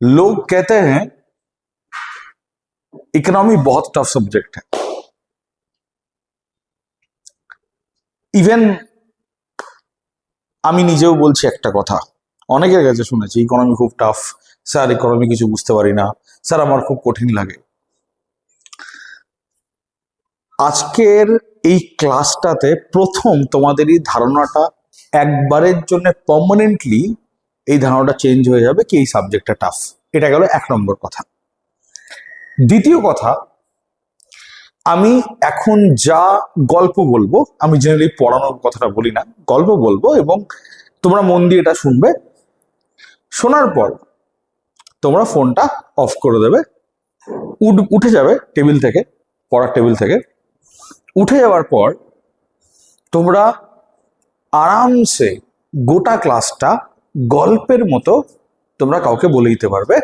लोग कहते हैं इकोनॉमी बहुत टफ सब्जेक्ट है। ইভেন আমি নিজেও বলছি একটা কথা, অনেকের কাছে শুনেছি ইকোনমি খুব টাফ, স্যার ইকোনমি কিছু বুঝতে পারি না, স্যার আমার খুব কঠিন লাগে। আজকের এই ক্লাসটাতে প্রথম তোমাদের এই ধারণাটা একবারের জন্য পার্মানেন্টলি এই ধারণাটা চেঞ্জ হয়ে যাবে কি এই সাবজেক্টটা টাফ। এটা গেল 1 নম্বর কথা। দ্বিতীয় কথা, আমি এখন যা গল্প বলবো, আমি জেনারেলি পড়ানোর কথাটা বলি না, গল্প বলবো এবং তোমরা মন দিয়ে এটা শুনবে। শোনার পর তোমরা ফোনটা অফ করে দেবে, উঠে যাবে টেবিল থেকে, পড়ার টেবিল থেকে। উঠে যাওয়ার পর তোমরা আরামসে গোটা ক্লাসটা গল্পের মতো তোমরা কাউকে বলে দিতে পারবে।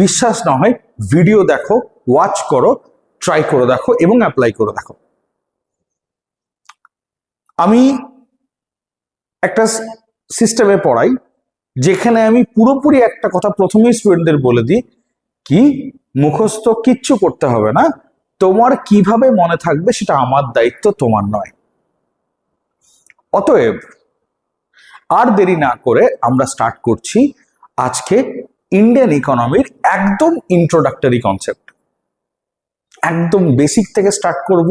বিশ্বাস না হয় ভিডিও দেখো, ওয়াচ করো, ট্রাই করে দেখো এবং অ্যাপ্লাই করে দেখো। আমি একটা সিস্টেমে পড়াই যেখানে আমি পুরোপুরি একটা কথা প্রথমেই স্টুডেন্টদের বলে দিই কি মুখস্থ কিচ্ছু করতে হবে না, তোমার কিভাবে মনে থাকবে সেটা আমার দায়িত্ব, তোমার নয়। অতএব আর দেরি না করে আমরা স্টার্ট করছি আজকে ইন্ডিয়ান ইকোনমির একদম ইন্ট্রোডাক্টরি কনসেপ্ট। একদম বেসিক থেকে স্টার্ট করব,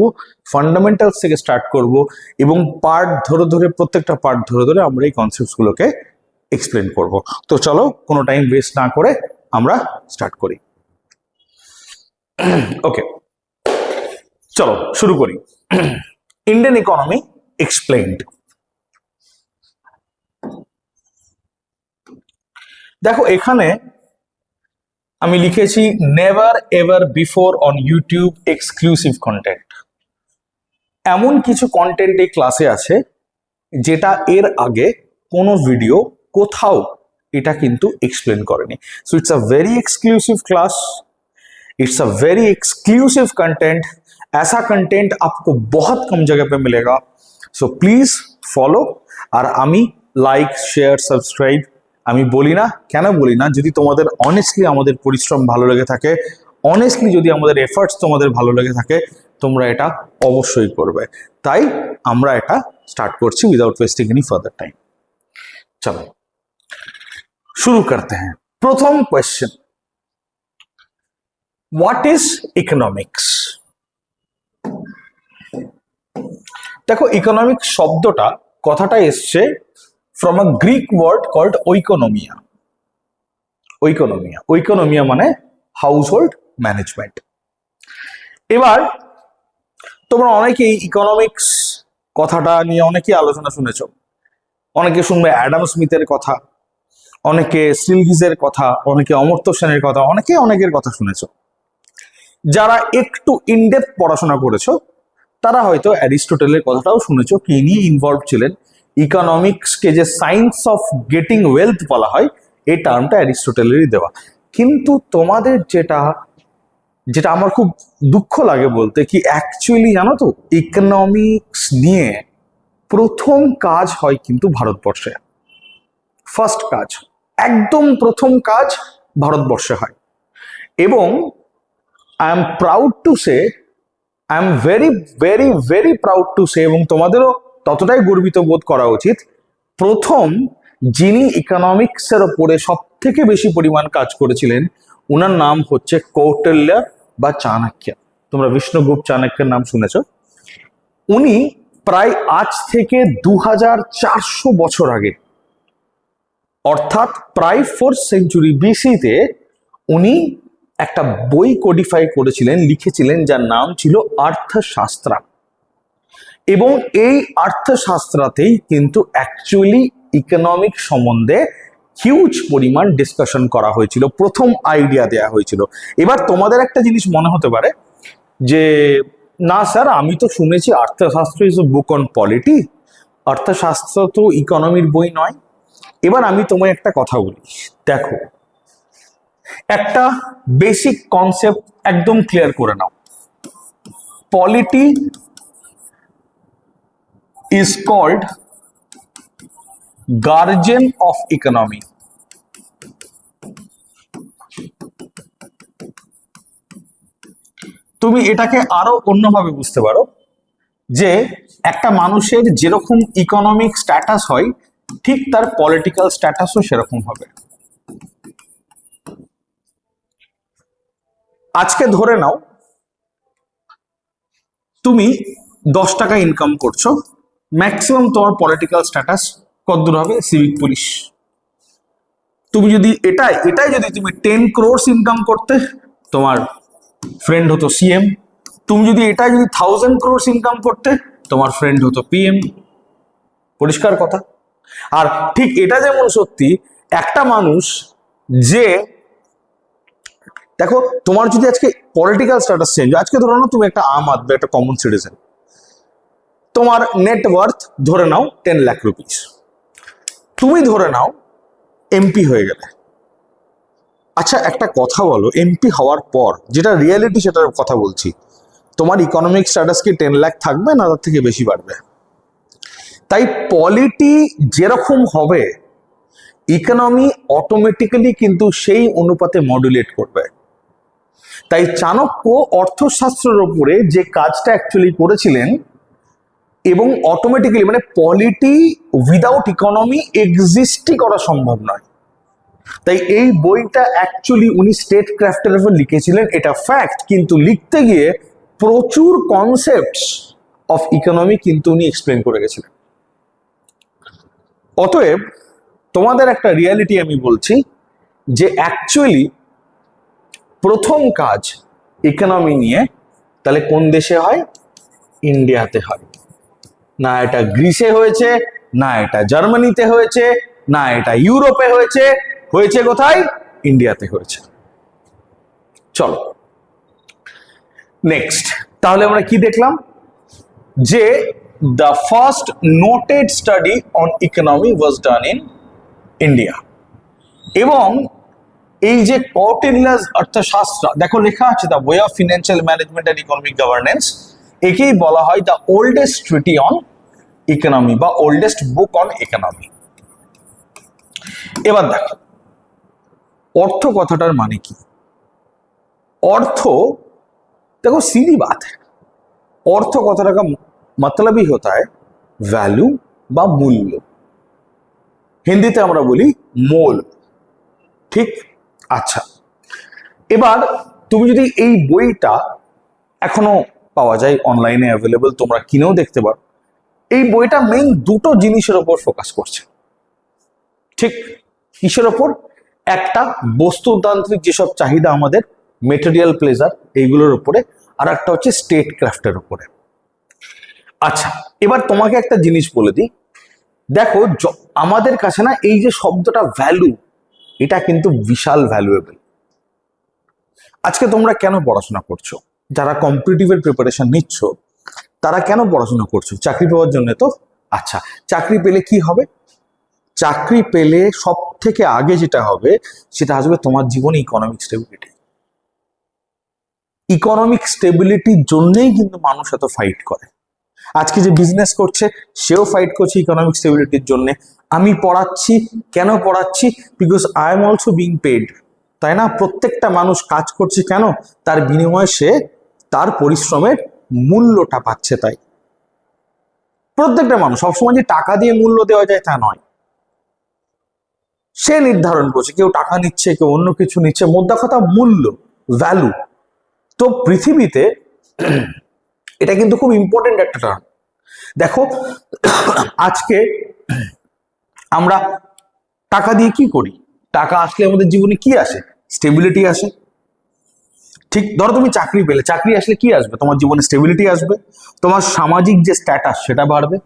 ফান্ডামেন্টালস থেকে স্টার্ট করব এবং পার্ট ধরে ধরে প্রত্যেকটা পার্ট ধরে ধরে আমরা এই কনসেপ্টসগুলোকে এক্সপ্লেন করব। তো চলো কোনো টাইম ওয়েস্ট না করে আমরা স্টার্ট করি। ওকে, চলো শুরু করি। Indian economy explained. দেখো এখানে আমি লিখেছি never ever before on YouTube exclusive content. এমন কিছু কন্টেন্ট এই ক্লাসে আছে যেটা এর আগে কোনো ভিডিও কোথাও এটা কিন্তু एक्सप्लेन करेनी। So it's a very exclusive class, it's a very exclusive content. ऐसा कंटेंट आपको बहुत कम जगह पे मिलेगा। So please follow. और आमी लाइक शेयर सबस्क्राइब আমি বলি না, কেন বলি না, যদি তোমাদের অনেস্টলি আমাদের পরিশ্রম ভালো লেগে থাকে, অনেস্টলি যদি আমাদের এফর্টস তোমাদের ভালো লেগে থাকে, তোমরা এটা অবশ্যই করবে। তাই আমরা এটা স্টার্ট করছি without wasting any further time. চলো शुरू करते हैं। प्रथम क्वेश्चन, व्हाट इज इकोनॉमिक्स? देखो इकोनॉमिक्स शब्दটা কথাটা এসছে from a Greek word called oikonomia. Oikonomia মানে হাউস হোল্ড ম্যানেজমেন্ট। এবার তোমরা অনেকেই ইকোনমিক্স কথাটা নিয়ে অনেকেই আলোচনা শুনেছো। অনেকে শুনবে অ্যাডাম স্মিথের কথা, অনেকে সিলগিজের কথা, অনেকে অমর্ত্য সেনের কথা, অনেকে অনেকের কথা শুনেছো। যারা একটু ইনডেপথ পড়াশোনা করেছো তারা হয়তো অ্যারিস্টটলের কথাটাও শুনেছো, কি নিয়ে ইনভলভ ছিলেন। ইকোনমিক্সকে যে সায়েন্স অফ গেটিং ওয়েলথ বলা হয় এই টার্মটা অ্যারিস্টটলেরই দেওয়া। কিন্তু তোমাদের যেটা যেটা আমার খুব দুঃখ লাগে বলতে, কি অ্যাকচুয়ালি জানো তো ইকোনমিক্স নিয়ে প্রথম কাজ হয় কিন্তু ভারতবর্ষে। ফার্স্ট কাজ, একদম প্রথম কাজ ভারতবর্ষে হয়। এবং I am proud to say, I am very very very proud to say, এবং তোমাদেরও ততটাই গর্বিত বোধ করা উচিত, প্রথম যিনি ইকোনমিক্সের ওপরে সব থেকে বেশি পরিমাণ কাজ করেছিলেন ওনার নাম হচ্ছে কৌটিল্য বা চাণক্য। তোমরা বিষ্ণুগুপ্ত চাণক্যের নাম শুনেছ। উনি প্রায় আজ থেকে 2400 বছর আগে, অর্থাৎ প্রায় 4th সেঞ্চুরি বিসিতে উনি একটা বই কোডিফাই করেছিলেন, লিখেছিলেন, যার নাম ছিল অর্থশাস্ত্র। এবং এই অর্থশাস্ত্রতেই কিন্তু অ্যাকচুয়ালি ইকোনমিক সম্বন্ধে হিউজ পরিমাণ ডিসকাশন করা হয়েছিল, প্রথম আইডিয়া দেয়া হয়েছিল। এবার তোমাদের একটা জিনিস মনে হতে পারে যে না স্যার, আমি তো শুনেছি Arthashastra is a book on polity, Arthashastra তো ইকোনমির বই নয়। এবার আমি তোমায় একটা কথা বলি, দেখো একটা বেসিক কনসেপ্ট একদম ক্লিয়ার করে নাও। Polity is called guardian of economy. তুমি এটাকে আরো অন্যভাবে বুঝতে পারো যে একটা মানুষের যেরকম ইকোনমিক স্ট্যাটাস হয় ঠিক তার পলিটিক্যাল স্ট্যাটাসও সেরকম হবে। আজকে ধরে নাও তুমি 10 টাকা ইনকাম করছো, ম্যাক্সিমাম তোমার পলিটিক্যাল স্ট্যাটাস কতদূর হবে? Civic police. তুমি যদি এটাই এটাই যদি তুমি 10 crores ইনকাম করতে, তোমার ফ্রেন্ড হতো সিএম। তুমি যদি এটাই যদি 1000 crores ইনকাম করতে, তোমার ফ্রেন্ড হতো পিএম। পরিষ্কার কথা। আর ঠিক এটা যেমন সত্যি, একটা মানুষ যে, দেখো তোমার যদি আজকে পলিটিক্যাল স্ট্যাটাস চেঞ্জ, আজকে ধরো না তুমি একটা আম আদমি, একটা কমন সিটিজেন, তোমার নেট ওয়ার্থ ধরে নাও 10 লাখ রুপিস, তুমি ধরে নাও এমপি হয়ে গেলে। আচ্ছা একটা কথা বলো, এমপি হওয়ার পর যেটা রিয়েলিটি সেটার কথা বলছি, তোমার ইকোনমিক স্ট্যাটাস কি 10 লাখ থাকবে না তার থেকে বেশি বাড়বে? তাই পলিটি যেরকম হবে ইকোনমি অটোমেটিক্যালি কিন্তু সেই অনুপাতে মডুলেট করবে। তাই চাণক্য অর্থশাস্ত্রের উপরে যে কাজটা অ্যাকচুয়ালি করেছিলেন, এবং অটোমেটিক্যালি মানে পলিটি উইদাউট ইকোনমি এক্সিস্টই করা সম্ভব নয়। তাই এই বইটা অ্যাকচুয়ালি উনি স্টেট ক্রাফটের উপর লিখেছিলেন, এটা ফ্যাক্ট, কিন্তু লিখতে গিয়ে প্রচুর কনসেপ্টস অফ ইকোনমি কিন্তু উনি এক্সপ্লেন করে গেছিলেন। অতএব তোমাদের একটা রিয়ালিটি আমি বলছি যে অ্যাকচুয়ালি প্রথম কাজ ইকোনমি নিয়ে তাহলে কোন দেশে হয়? ইন্ডিয়াতে হয়। না এটা গ্রিসে হয়েছে, না এটা জার্মানিতে হয়েছে, না এটা ইউরোপে হয়েছে, হয়েছে কোথায়? ইন্ডিয়াতে হয়েছে। চলো নেক্সট, তাহলে আমরা কি দেখলাম? যে the first noted study on economy was done in India, এবং এই যে কৌটিল্য's অর্থশাস্ত্র, দেখো লেখা আছে the way of financial management and economic governance, একেই বলা হয় the oldest treaty on economy বা ওল্ডেস্ট বুক অন ইকোনমি। এবার দেখো অর্থ কথাটার মানে কি। অর্থ, দেখো सीधी बात है, अर्थ কথাটা का मतलब ही होता है वैल्यू বা মূল্য, হিন্দিতে আমরা বলি মোল, ঠিক? আচ্ছা এবার তুমি যদি এই বইটা, এখনো পাওয়া যায় অনলাইনে অ্যাভেলেবল, তোমরা কিনেও দেখতে পারো, এই বইটা মেইন দুটো জিনিসের উপর ফোকাস করছে। ঠিক কিসের ওপর? একটা বস্তুতান্ত্রিক যেসব চাহিদা আমাদের, মেটেরিয়াল প্লেজার, এইগুলোর উপরে, আর একটা হচ্ছে স্টেট ক্রাফটের উপরে। আচ্ছা এবার তোমাকে একটা জিনিস বলে দিই, দেখো আমাদের কাছে না এই যে শব্দটা ভ্যালু, এটা কিন্তু বিশাল ভ্যালুয়েবল। আজকে তোমরা কেন পড়াশোনা করছো? যারা কম্পিটিটিভের প্রিপারেশন নিচ্ছ তারা কেন পড়াশোনা করছো? চাকরি পাওয়ার জন্য তো। আচ্ছা চাকরি পেলে কি হবে? চাকরি পেলে সব থেকে আগে যেটা হবে সেটা আসবে তোমার জীবনে ইকোনমিক স্টেবিলিটি। ইকোনমিক স্টেবিলিটির জন্যই কিন্তু মানুষ এত ফাইট করে। আজকে যে বিজনেস করছে সেও ফাইট করছে ইকোনমিক স্টেবিলিটির জন্য। আমি পড়াচ্ছি, কেন পড়াচ্ছি? Because I am also being paid, তাই না? প্রত্যেকটা মানুষ কাজ করছে কেন? তার বিনিময়ে সে তার পরিশ্রমের মূল্যটা পাচ্ছে। তাই প্রত্যেকটা মানুষ, সবসময় যে টাকা দিয়ে মূল্য দেওয়া যায় তা নয়, সে নির্ধারণ করছে, কেউ টাকা নিচ্ছে, কেউ অন্য কিছু নিচ্ছে, মোদ্দা কথা মূল্য, ভ্যালু। তো পৃথিবীতে এটা কিন্তু খুব ইম্পর্টেন্ট একটা টার্ম। দেখো আজকে আমরা টাকা দিয়ে কি করি? টাকা আসলে আমাদের জীবনে কি আসে? স্টেবিলিটি আসে। ঠিক ধরো তুমি চাকরি পেলে, চাকরি আসলে কি আসবে? তোমার জীবনে স্টেবিলিটি আসবে, তোমার সামাজিক যে স্ট্যাটাস সেটা বাড়বে,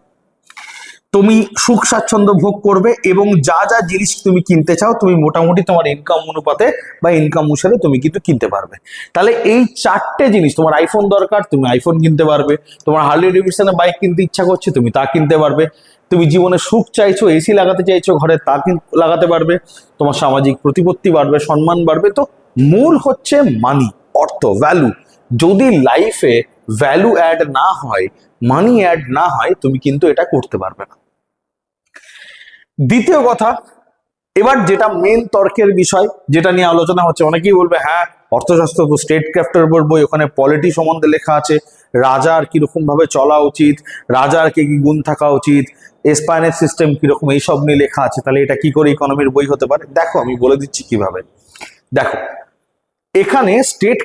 তুমি সুখ স্বাচ্ছন্দ্য ভোগ করবে, এবং যা যা জিনিস তুমি কিনতে চাও তুমি মোটামুটি তোমার ইনকাম অনুপাতে বা ইনকাম অনুসারে তুমি কিন্তু কিনতে পারবে। তাহলে এই চারটে জিনিস, তোমার আইফোন দরকার তুমি আইফোন কিনতে পারবে, তোমার হার্লি ডেভিডসনের বাইক কিনতে ইচ্ছা করছে তুমি তা কিনতে পারবে, তুমি জীবনে সুখ চাইছো, এসি লাগাতে চাইছো ঘরে, তা লাগাতে পারবে, তোমার সামাজিক প্রতিপত্তি বাড়বে, সম্মান বাড়বে। তো মূল হচ্ছে মানি, অর্থ, ভ্যালু। যদি লাইফে ভ্যালু অ্যাড না হয়, মানি অ্যাড না হয়, তুমি কিন্তু এটা করতে পারবে না। দ্বিতীয় কথা, এবার যেটা মেন তর্কের বিষয়, যেটা নিয়ে আলোচনা হচ্ছে, অনেকেই বলবে হ্যাঁ অর্থশাস্ত্র তো স্টেট ক্রাফটের উপর বই, ওখানে পলিটি সম্বন্ধে লেখা আছে, রাজার কিরকম ভাবে চলা উচিত, রাজার কি কি গুণ থাকা উচিত, এসপাইনেট সিস্টেম কিরকম, এইসব নিয়ে লেখা আছে। তাহলে এটা কি করে ইকোনমির বই হতে পারে? দেখো আমি বলে দিচ্ছি কিভাবে। দেখো এখানে স্টেট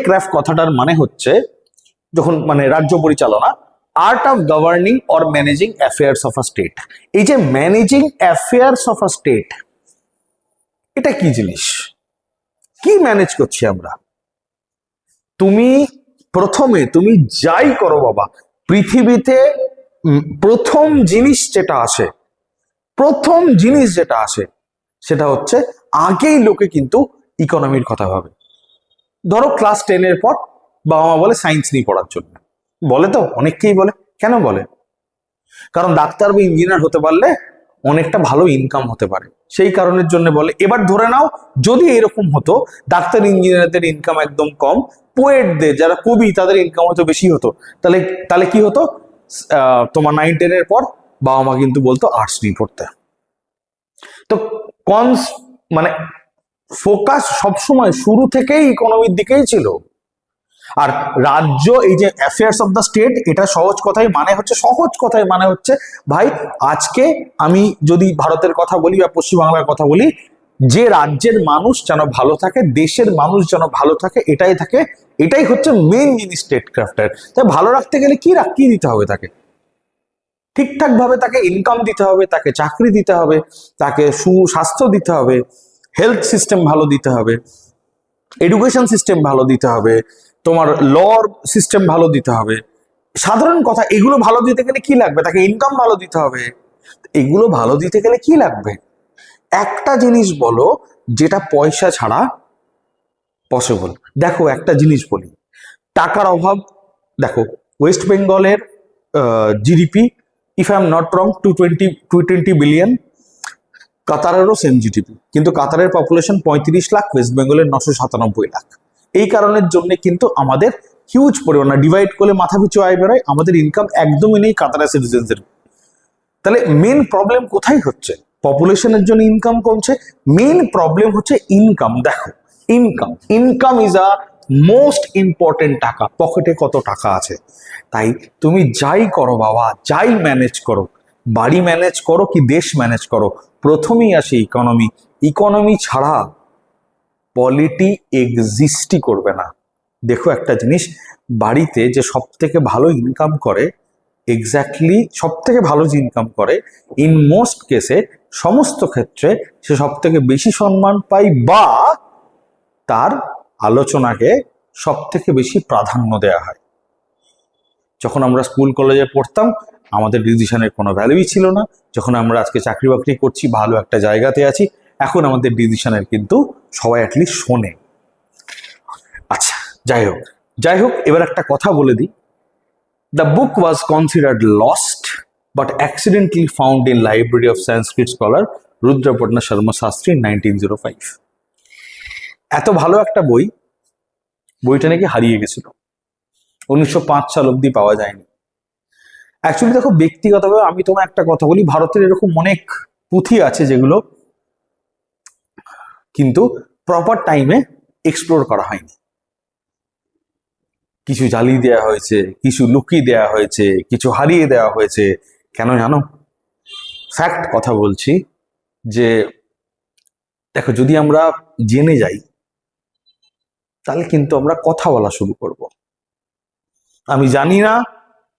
ক্রাফট কথাটার মানে হচ্ছে যখন মানে রাজ্য পরিচালনা, art of governing or managing affairs of a state. এই যে managing affairs of a state, এটা কি জিনিস? কি ম্যানেজ করছি আমরা? তুমি তুমি যাই করো বাবা, পৃথিবীতে প্রথম জিনিস যেটা আসে সেটা হচ্ছে আগেই লোকে কিন্তু ইকোনমির কথা ভাবে। ধরো ক্লাস 10-এর পর বাবা মা বলে সায়েন্স নিয়ে পড়ার জন্য, বলে তো অনেককেই বলে। কেন বলে? কারণ ডাক্তার বা ইঞ্জিনিয়ার হতে পারলে অনেকটা ভালো ইনকাম হতে পারে, সেই কারণের জন্য বলে। এবার ধরে নাও যদি এরকম হতো, ডাক্তার ইঞ্জিনিয়ারদের ইনকাম একদম কম, পোয়েটদের যারা কবি তাদের ইনকাম হয়তো বেশি হতো, তাহলে তাহলে কি হতো? তোমার 9-10-এর পর বাবা মা কিন্তু বলতো আর্টস নিয়ে পড়তে। তো মানে ফোকাস সবসময় শুরু থেকেই ইকোনমির দিকেই ছিল। আর রাজ্য, এই যে অ্যাফেয়ার্স অফ দ্য স্টেট, এটা সহজ কথাই মানে হচ্ছে ভাই, আজকে আমি যদি ভারতের কথা বলি বা পশ্চিমবাংলার কথা বলি, যে রাজ্যের মানুষ যেন ভালো থাকে, দেশের মানুষ যেন ভালো থাকে, এটাই হচ্ছে মেন জিনিস স্টেট ক্রাফটের। তাই ভালো রাখতে গেলে কি দিতে হবে? তাকে ঠিকঠাক ভাবে তাকে ইনকাম দিতে হবে, তাকে চাকরি দিতে হবে, তাকে সুস্বাস্থ্য দিতে হবে, হেলথ সিস্টেম ভালো দিতে হবে, এডুকেশন সিস্টেম ভালো দিতে হবে, তোমার লর সিস্টেম ভালো দিতে হবে। সাধারণ কথা, এগুলো ভালো দিতে গেলে কি লাগবে? তাকে ইনকাম ভালো দিতে হবে। এগুলো ভালো দিতে গেলে কি লাগবে? একটা জিনিস বলো যেটা পয়সা ছাড়া পসিবল। দেখো একটা জিনিস বলি, টাকার অভাব। দেখো ওয়েস্ট বেঙ্গলের GDP, if I am not wrong, 220 billion. কাতারেরও সেম জিডিপি, কিন্তু কাতারের পপুলেশন 35 লাখ, ওয়েস্ট বেঙ্গলের 997 লাখ। এই কারণের জন্য কিন্তু আমাদের হিউজ পরিমাণ, ডিভাইড করলে মাথা পিছু আয় বেরোয়, আমাদের ইনকাম একদমই নেই কাতারের সিটিজেন্সের। তাহলে মেন প্রবলেম কোথায় হচ্ছে? পপুলেশনের জন্য ইনকাম কমছে, মেন প্রবলেম হচ্ছে ইনকাম। দেখো income is a most important. টাকা, পকেটে কত টাকা আছে। তাই তুমি যাই করো বাবা, যাই ম্যানেজ করো, বাড়ি ম্যানেজ করো কি দেশ ম্যানেজ করো, প্রথমেই আসে ইকোনমি ছাড়া পলিটি এক্সিস্টই করবে না। দেখো একটা জিনিস, বাড়িতে যে সব থেকে ভালো ইনকাম করে, এক্স্যাক্টলি সব থেকে ভালো যে ইনকাম করে, ইন মোস্ট কেসে, সমস্ত ক্ষেত্রে সে সব থেকে বেশি সম্মান পায়, বা তার আলোচনাকে সব থেকে বেশি প্রাধান্য দেওয়া হয়। যখন আমরা স্কুল কলেজে পড়তাম, আমাদের ডিসিশনের কোনো ভ্যালুই ছিল না। যখন আমরা আজকে চাকরি বাকরি করছি, ভালো একটা জায়গাতে আছি, এখন আমাদের ডিসিশনের কিন্তু সবাই অ্যাটলিস্ট শোনে। আচ্ছা, যাই হোক, এবার একটা কথা বলে দিই। The book was considered lost but accidentally found in library of Sanskrit scholar Rudraparna Sharma Shastri 1905। এত ভালো একটা বইটা নাকি হারিয়ে গেছিল, 1905 সাল অব্দি পাওয়া যায়নি। অ্যাকচুয়ালি দেখো, ব্যক্তিগতভাবে আমি তোমায় একটা কথা বলি, ভারতের এরকম অনেক পুঁথি আছে যেগুলো কিন্তু প্রপার টাইমে এক্সপ্লোর করা হয়নি। কিছু জ্বালিয়ে দেওয়া হয়েছে, কিছু লুকিয়ে দেওয়া হয়েছে, কিছু হারিয়ে দেওয়া হয়েছে। কেন জানো? ফ্যাক্ট কথা বলছি, যে দেখো, যদি আমরা জেনে যাই তাহলে কিন্তু আমরা কথা বলা শুরু করব। আমি জানি না,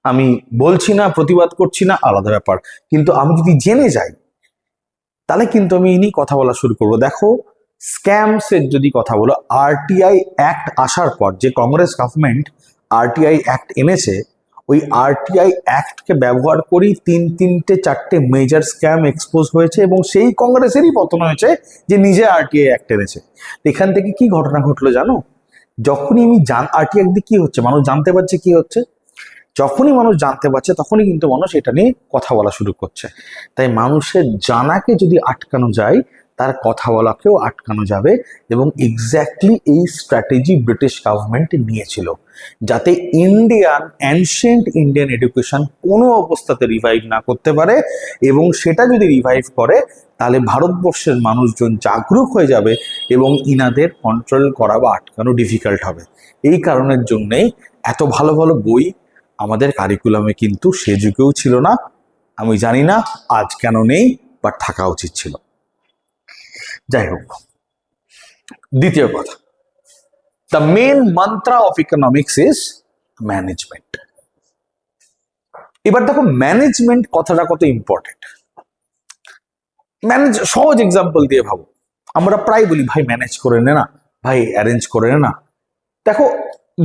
আমি বলছি না, প্রতিবাদ করছি না, আলাদা ব্যাপার, কিন্তু আমি যদি জেনে যাই তাহলে কিন্তু আমি এই নিয়ে কথা বলা শুরু করব। দেখো, স্ক্যামসের যদি কথা বলো, আরটিআই অ্যাক্ট আসার পর যে কংগ্রেস গভর্নমেন্ট আরটিআই অ্যাক্ট এনেছে, ওই আরটিআই অ্যাক্টকে ব্যবহার করেই 3-4টে মেজর স্ক্যাম এক্সপোজ হয়েছে, এবং সেই কংগ্রেসেরই পতন হয়েছে যে নিজে আরটিআই অ্যাক্ট এনেছে। এখান থেকে কি ঘটনা ঘটলো জানো? যখনই আরটিআই অ্যাক্ট দিয়ে কি হচ্ছে, মানুষ জানতে পারছে কি হচ্ছে, যখনই মানুষ জানতে পারছে তখনই কিন্তু মানুষ এটা নিয়ে কথা বলা শুরু করছে। তাই মানুষের জানাকে যদি আটকানো যায়, তার কথা বলাকেও আটকানো যাবে। এবং এক্স্যাক্টলি এই স্ট্র্যাটেজি ব্রিটিশ গভর্নমেন্ট নিয়েছিল, যাতে অ্যানশিয়েন্ট ইন্ডিয়ান এডুকেশন কোনো অবস্থাতে রিভাইভ না করতে পারে। এবং সেটা যদি রিভাইভ করে তাহলে ভারতবর্ষের মানুষজন জাগরুক হয়ে যাবে এবং ইনাদের কন্ট্রোল করা বা আটকানো ডিফিকাল্ট হবে। এই কারণের জন্যেই এত ভালো ভালো বই আমাদের কারিকুলামে কিন্তু সে যুগেও ছিল না। আমি জানি না আজ কেন নেই, বাট থাকা উচিত ছিল। যাই হোক, দ্বিতীয় কথা, the main mantra of economics is management. এবার দেখো ম্যানেজমেন্ট কথাটা কত ইম্পর্টেন্ট। সহজ এক্সাম্পল দিয়ে ভাবো, আমরা প্রায় বলি ভাই ম্যানেজ করে নে না, ভাই অ্যারেঞ্জ করে নে না। দেখো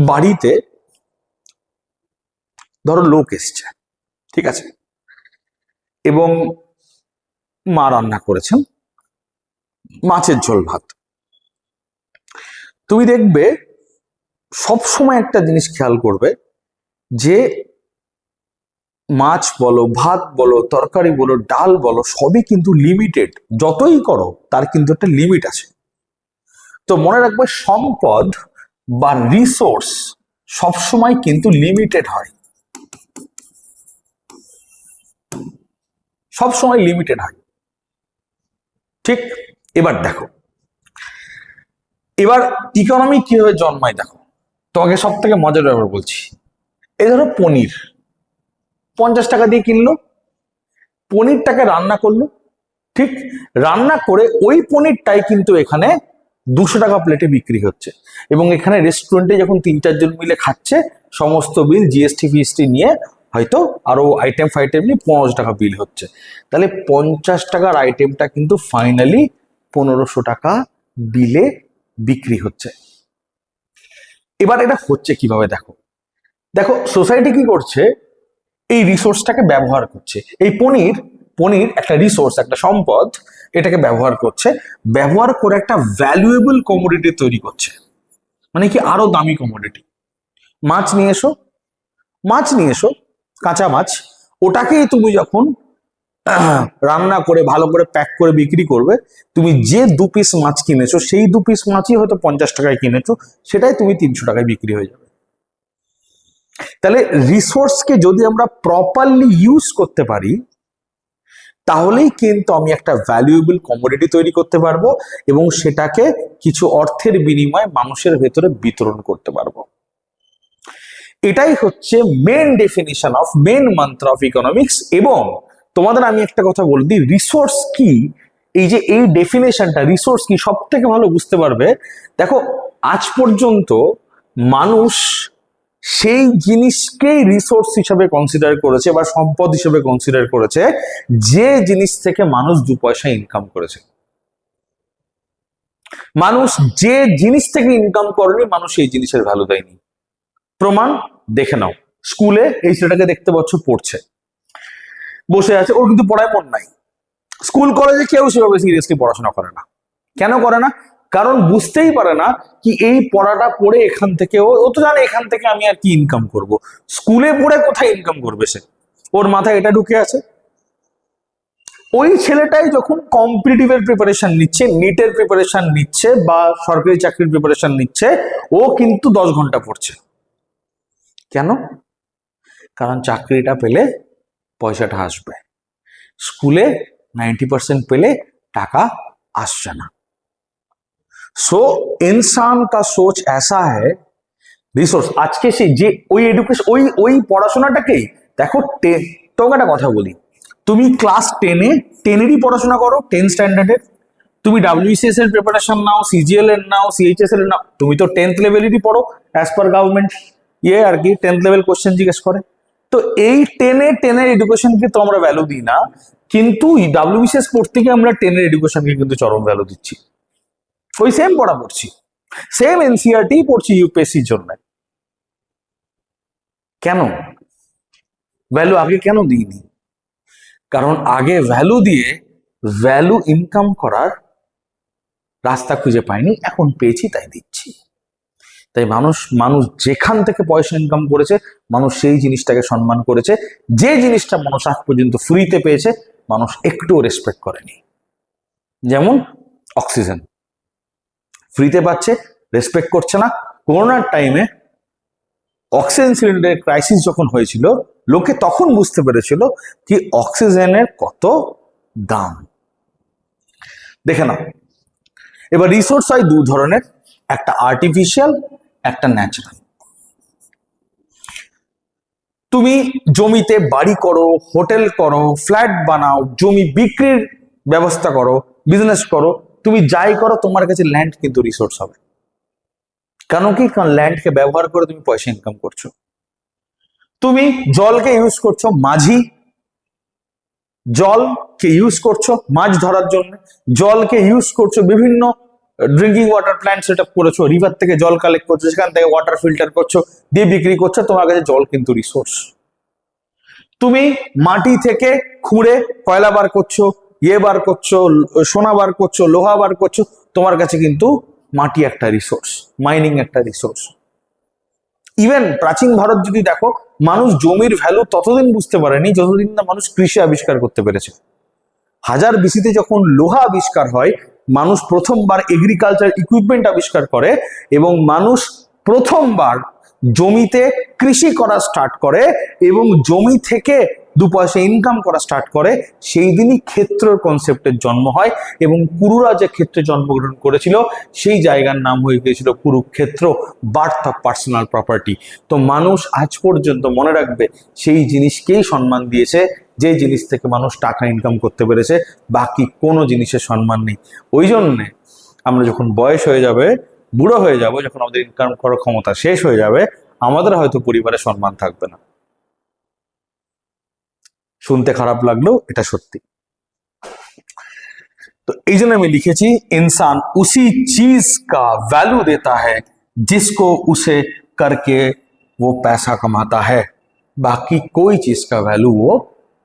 বাড়িতে ধরো লোক এসছে, ঠিক আছে, এবং মা রান্না করেছেন মাছের ঝোল ভাত। তুমি দেখবে সবসময় একটা জিনিস খেয়াল করবে যে মাছ বলো, ভাত বলো, তরকারি বলো, ডাল বলো, সবই কিন্তু লিমিটেড। যতই করো তার কিন্তু একটা লিমিট আছে। তো মনে রাখবে সম্পদ বা রিসোর্স সবসময় কিন্তু লিমিটেড হয়, সবসময় লিমিটেড হয়, ঠিক? এবার দেখো, এবার ইকোনমি কিভাবে জন্মায় দেখো। তোমাকে সব থেকে মজার ব্যাপার বলছি। এই ধরো পনির 50 টাকা দিয়ে কিনলো, পনিরটাকে রান্না করলো, ঠিক? রান্না করে ওই পনিরটাই কিন্তু এখানে 200 টাকা প্লেটে বিক্রি হচ্ছে। এবং এখানে রেস্টুরেন্টে যখন 3-4 জন মিলে খাচ্ছে, সমস্ত বিল জিএসটি ফিএসটি নিয়ে হয়তো আরো আইটেম ফাইটেম নিয়ে 1500 টাকা বিল হচ্ছে। তাহলে 50 টাকার আইটেমটা কিন্তু ফাইনালি 1500 টাকা বিলে বিক্রি হচ্ছে। এবার এটা হচ্ছে কিভাবে দেখো, দেখো সোসাইটি কি করছে, এই রিসোর্সটাকে ব্যবহার করছে। এই পনির একটা রিসোর্স, একটা সম্পদ, এটাকে ব্যবহার করছে, ব্যবহার করে একটা ভ্যালুয়েবল কমোডিটি তৈরি করছে। মানে কি, আরো দামি কমোডিটি। মাছ নিয়ে এসো, কাঁচা মাছ, ওটাকেই তুমি যখন রান্না করে ভালো করে প্যাক করে বিক্রি করবে, তুমি যে 2 পিস মাছ কিনেছো সেই 2 পিস মাছই হয়তো 50 টাকায় কিনেছো, সেটাই তুমি 300 টাকায় বিক্রি হয়ে যাবে। তাহলে রিসোর্সকে যদি আমরা প্রপারলি ইউজ করতে পারি তাহলেই কিন্তু আমি একটা ভ্যালুয়েবল কমোডিটি তৈরি করতে পারবো এবং সেটাকে কিছু অর্থের বিনিময়ে মানুষের ভেতরে বিতরণ করতে পারবো। এটাই হচ্ছে মেন ডেফিনিশন অফ মেন মন্ত্র অফ ইকোনমিক্স। এবং তোমাদের আমি একটা কথা বলে দিই, রিসোর্স কি, এই যে এই ডেফিনেশনটা রিসোর্স কি সব থেকে ভালো বুঝতে পারবে। দেখো আজ পর্যন্ত মানুষ সেই জিনিসকেই রিসোর্স হিসেবে কনসিডার করেছে বা সম্পদ হিসেবে কনসিডার করেছে যে জিনিস থেকে মানুষ 2 পয়সা ইনকাম করেছে। মানুষ যে জিনিস থেকে ইনকাম করেনি, মানুষ সেই জিনিসের ভ্যালু দেয়নি। প্রমাণ দেখে নাও, স্কুলে এই ছেলেটাকে দেখতে পাচ্ছ পড়ছে, বসে আছে, ওর কিন্তু পড়ায় মন নাই। স্কুল কলেজে কেউ সেভাবে সিরিয়াসলি পড়াশোনা করে না। কেন করে না? কারণ বুঝতেই পারে না কি এই পড়াটা পড়ে এখান থেকে ও তো জানে এখান থেকে আমি আর কি ইনকাম করব। স্কুলে পড়ে কোথায় ইনকাম করবে সে? ওর মাথায় এটা ঢুকে আছে। ওই ছেলেটাই যখন কম্পিটিটিভের প্রিপারেশন নিচ্ছে, নিটের প্রিপারেশন নিচ্ছে বা সরকারি চাকরির প্রিপারেশন নিচ্ছে, ও কিন্তু 10 ঘন্টা পড়ছে। কেন? কারণ চাকরিটা পেলে পয়সাটা আসবে, স্কুলে 90% পেলে টাকা আসছে না। सो इंसान का सोच ऐसा है, রিসোর্স আজকে সেই যে ওই এডুকেশন ওই পড়াশোনাটাকেই দেখো। তোমাকে একটা কথা বলি, তুমি ক্লাস 10-এরই পড়াশোনা করো, 10 স্ট্যান্ডার্ডের, তুমি WCS এর প্রিপারেশন নাও, CGL এর নাও, CHS এর নাও, তুমি তো 10th লেভেলেরই পড়ো অ্যাজ পার গভর্নমেন্ট আর কি 10th লেভেল কোশ্চেন জিজ্ঞেস করে। তো এই 10-এর এডুকেশনকে তো আমরা ভ্যালু দিই না, কিন্তু WCS পড়তে গিয়ে আমরা 10-এর এডুকেশনকে কিন্তু চরম ভ্যালু দিচ্ছি। ওই সেম পড়া পড়ছি, সেম NCERT পড়ছি ইউপিএসসির জন্য। কেন ভ্যালু আগে কেন দিইনি? কারণ আগে ভ্যালু দিয়ে ভ্যালু ইনকাম করার রাস্তা খুঁজে পাইনি, এখন পেয়েছি তাই দিচ্ছি। তাই মানুষ যেখান থেকে পয়সা ইনকাম করেছে, মানুষ সেই জিনিসটাকে সম্মান করেছে। যে জিনিসটা মানুষ আজ পর্যন্ত ফ্রিতে পেয়েছে, মানুষ একটুও রেসপেক্ট করেনি। যেমন অক্সিজেন ফ্রিতে পাচ্ছে, রেসপেক্ট করছে না। করোনার টাইমে অক্সিজেন সিলিন্ডারের ক্রাইসিস যখন হয়েছিল, লোকে তখন বুঝতে পেরেছিল কি অক্সিজেনের কত দাম। দেখে নাও, এবার রিসোর্স হয় দু ধরনের, একটা আর্টিফিশিয়াল, একটা ন্যাচারাল। তুমি জমিতে বাড়ি করো, হোটেল করো, ফ্ল্যাট বানাও, জমি বিক্রির ব্যবস্থা করো, বিজনেস করো, তুমি যাই করো, তোমার কাছে ল্যান্ড কিন্তু রিসোর্স হবে। কেন কি? কারণ ল্যান্ডকে ব্যবহার করে তুমি পয়সা ইনকাম করছো। তুমি জলকে ইউজ করছো, মাঝি জলকে ইউজ করছো মাছ ধরার জন্য, জলকে ইউজ করছো বিভিন্ন drinking water plant set up করেছো, রিভার থেকে জল কালেক্ট করছো, সেখান থেকে ওয়াটার ফিল্টার করছো, দিয়ে বিক্রি করছো, তোমার কাছে জল কিন্তু রিসোর্স। তুমি মাটি থেকে খুঁড়ে কয়লা বার করছো, বার করছো, সোনা বার করছো, লোহা বার করছো, তোমার কাছে কিন্তু মাটি একটা রিসোর্স, মাইনিং একটা রিসোর্স। ইভেন প্রাচীন ভারত যদি দেখো, মানুষ জমির ভ্যালু ততদিন বুঝতে পারেনি যতদিন না মানুষ কৃষি আবিষ্কার করতে পেরেছে। 1000 BC-তে যখন লোহা আবিষ্কার হয়, মানুষ প্রথমবার এগ্রিকালচার ইকুইপমেন্ট আবিষ্কার করে এবং মানুষ প্রথমবার জমিতে কৃষি করা স্টার্ট করে এবং জমি থেকে 2 পয়সা ইনকাম করা স্টার্ট করে। সেই দিনই ক্ষেত্রের কনসেপ্টের জন্ম হয় এবং কুরুরা যে ক্ষেত্রে জন্মগ্রহণ করেছিল সেই জায়গার নাম হয়ে গিয়েছিল Kurukshetra, birth of personal property. তো মানুষ আজ পর্যন্ত মনে রাখবে সেই জিনিসকেই সম্মান দিয়েছে যে জিনিস থেকে মানুষ টাকা ইনকাম করতে পেরেছে, বাকি কোনো জিনিসের সম্মান নেই। ওই জন্যে আমরা যখন বয়স হয়ে যাবে, বুড়ো হয়ে যাব, যখন আমাদের ইনকাম করার ক্ষমতা শেষ হয়ে যাবে, আমাদের হয়তো পরিবারের সম্মান থাকবে না। শুনতে খারাপ লাগলেও এটা সত্যি। তো এই জন্য আমি লিখেছি, ইনসান উसी चीज का वैल्यू देता है जिसको उसे करके वो पैसा कमाता है, बाकी कोई चीज का वैल्यू वो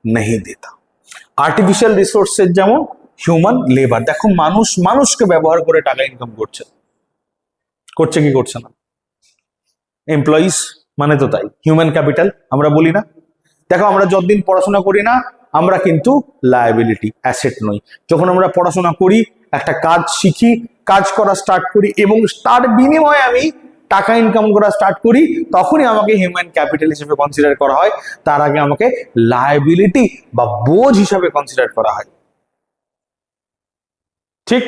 नहीं देता। আর্টিফিশিয়াল রিসোর্সের যেমন হিউম্যান লেবার, দেখো মানুষ মানুষকে ব্যবহার করে টাকা ইনকাম করছে, করছে কি করছে না? এমপ্লয়িজ মানে তো তাই, হিউম্যান ক্যাপিটাল আমরা বলি না? দেখো আমরা যতদিন পড়াশোনা করি না, আমরা কিন্তু লায়াবিলিটি, অ্যাসেট নই। যখন আমরা পড়াশোনা করি, একটা কাজ শিখি, কাজ করা স্টার্ট করি এবং তার বিনিময়ে আমি টাকা ইনকাম করা স্টার্ট করি, তখনই আমাকে হিউম্যান ক্যাপিটাল হিসেবে কনসিডার করা হয়। তার আগে আমাকে লায়াবিলিটি বা বোঝ হিসাবে কনসিডার করা হয়। ঠিক?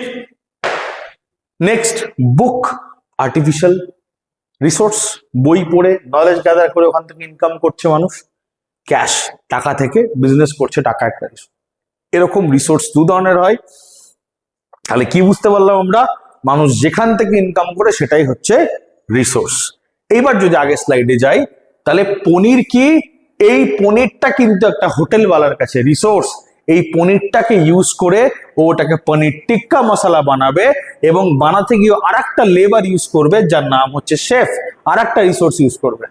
নেক্সট, বুক আর্টিফিশিয়াল রিসোর্স, বই পড়ে নলেজ গ্যাদার করে ওখান থেকে ইনকাম করছে মানুষ। ক্যাশ, টাকা থেকে বিজনেস করছে, টাকা একটা রিসোর্স। এরকম রিসোর্স দু ধরনের হয়। তাহলে কি বুঝতে পারলাম আমরা? মানুষ যেখান থেকে ইনকাম করে সেটাই হচ্ছে রিসোর্স। এইবার যদি আগে স্লাইডে যাই, তাহলে পনির কি? এই পনিরটা কিন্তু একটা হোটেলওয়ালার কাছে রিসোর্স। এই পনিরটাকে ইউজ করে ওটাকে পনির টিক্কা মশলা বানাবে এবং বানাতে গিয়ে আর একটা লেবার ইউজ করবে যার নাম হচ্ছে শেফ, আর একটা রিসোর্স ইউজ করবে।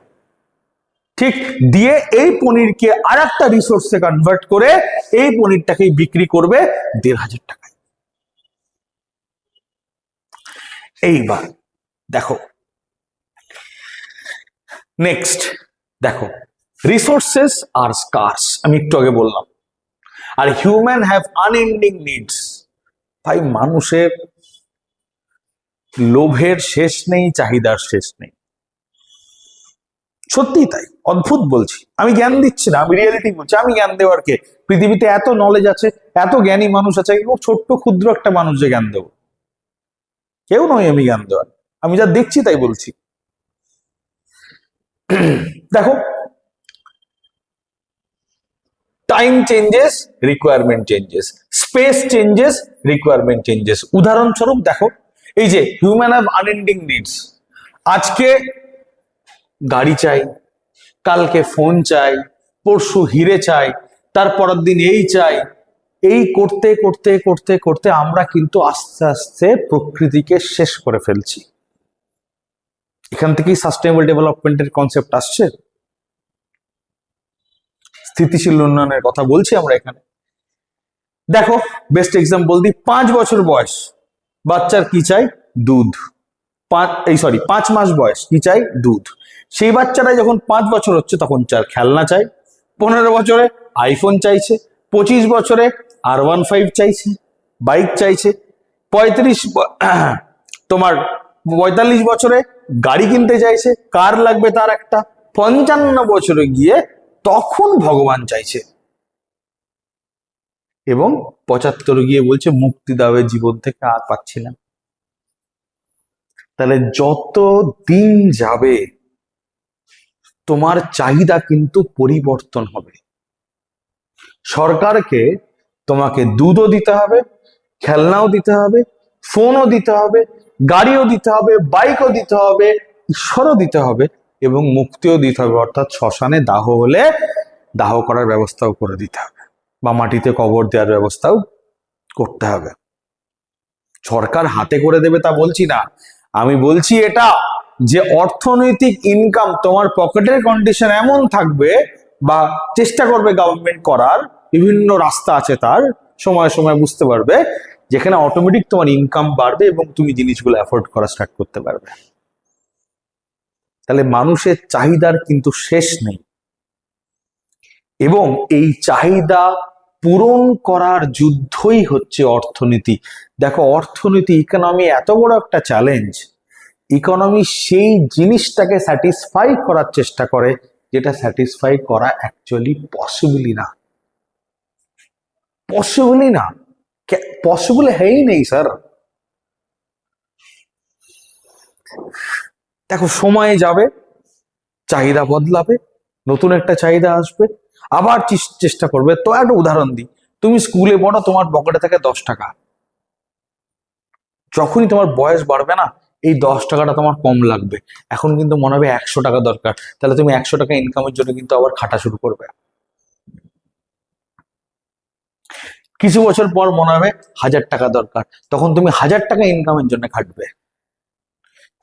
ঠিক, দিয়ে এই পনিরকে আর একটা রিসোর্সে কনভার্ট করে এই পনিরটাকে বিক্রি করবে 1500 টাকায়। এইবার দেখো নেক্সট, দেখো রিসোর্সেস আর স্কার্স, আমি একটু আগে বললাম, আর হিউম্যান হ্যাভ আনএন্ডিং নিডস। ভাই মানুষের লোভের শেষ নেই, চাহিদার শেষ নেই। সত্যি তাই, অদ্ভুত বলছি, আমি জ্ঞান দিচ্ছি না, আমি রিয়েলিটি বলছি। আমি জ্ঞান দেওয়ার কে? পৃথিবীতে এত নলেজ আছে, এত জ্ঞানী মানুষ আছে, খুব ছোট্ট ক্ষুদ্র একটা মানুষ যে জ্ঞান দেবো? কেউ নয় আমি জ্ঞান দেওয়ার, আমি যা দেখছি তাই বলছি। দেখো, time changes, requirement changes, space changes, requirement changes. উদাহরণস্বরূপ দেখো, এই যে হিউম্যান হ্যাভ আনএন্ডিং নিডস, আজকে গাড়ি চাই, কালকে ফোন চাই, পরশু হিরে চাই, তারপরের দিন এই চাই। এই করতে করতে করতে করতে আমরা কিন্তু আস্তে আস্তে প্রকৃতিকে শেষ করে ফেলছি। এখান থেকেই সাস্টেনেবল ডেভেলপমেন্টের কনসেপ্ট আসছে। স্থিতিশীল উন্নয়নের কথা বলছি আমরা এখানে। দেখো বেস্ট এক্সাম্পল দিই, 5 বছর বয়স বাচ্চার কি চাই? দুধ। 5 মাস বয়স কি চাই? দুধ। সেই বাচ্চাটা যখন 5 বছর হচ্ছে তখন খেলনা চাই, 15 বছরে আইফোন চাইছে, 25 বছরে R15 চাইছে, বাইক চাইছে। তোমার 45 বছরে গাড়ি কিনতে চাইছে, কার লাগবে তার একটা। 55 বছরে গিয়ে তখন ভগবান চাইছে, এবং 75 গিয়ে বলছে মুক্তি দাও জীবন থেকে, আর পাচ্ছি না। তাহলে যত দিন যাবে তোমার চাহিদা কিন্তু পরিবর্তন হবে। সরকারকে তোমাকে দুধও দিতে হবে, খেলনাও দিতে হবে, ফোনও দিতে হবে, গাড়িও দিতে হবে, বাইকও দিতে হবে, ঈশ্বরও দিতে হবে, এবং মুক্তিও দিতে হবে। অর্থাৎ শ্মশানে দাহ হলে দাহ করার ব্যবস্থাও করে দিতে হবে, বা মাটিতে কবর দেওয়ার ব্যবস্থাও করতে হবে। সরকার হাতে করে দেবে তা বলছি না, আমি বলছি এটা যে অর্থনৈতিক ইনকাম তোমার পকেটের কন্ডিশন এমন থাকবে, বা চেষ্টা করবে গভর্নমেন্ট করার, বিভিন্ন রাস্তা আছে তার, সময় সময় বুঝতে পারবে, যেখানে অটোমেটিক তোমার ইনকাম বাড়বে এবং তুমি জিনিসগুলো অ্যাফোর্ড করা স্টার্ট করতে পারবে। তাহলে মানুষের চাহিদার কিন্তু শেষ নেই, এবং এই চাহিদা পূরণ করার যুদ্ধই হচ্ছে অর্থনীতি। দেখো, অর্থনীতি, ইকোনমি এত বড় একটা চ্যালেঞ্জ। ইকোনমি সেই জিনিসটাকে স্যাটিসফাই করার চেষ্টা করে যেটা স্যাটিসফাই করা অ্যাকচুয়ালি পসিবলই না, পসিবলই না, পসিবল হ্যাই নেই স্যার। দেখো, সময় যাবে, চাহিদা বদলাবে, নতুন একটা চাহিদা আসবে, আবার চেষ্টা করবে। তো একটা উদাহরণ দিই, তুমি স্কুলে পড়ো, তোমার পকেটে থাকে 10 টাকা। যখনই তোমার বয়স বাড়বে না, এই 10 টাকাটা তোমার কম লাগবে, এখন কিন্তু মনে হবে 100 টাকা দরকার। তাহলে তুমি 100 টাকা ইনকামের জন্য কিন্তু আবার খাটা শুরু করবে। কিছু বছর পর মনে হবে 1000 টাকা দরকার, তখন তুমি 1000 টাকা ইনকামের জন্য খাটবে।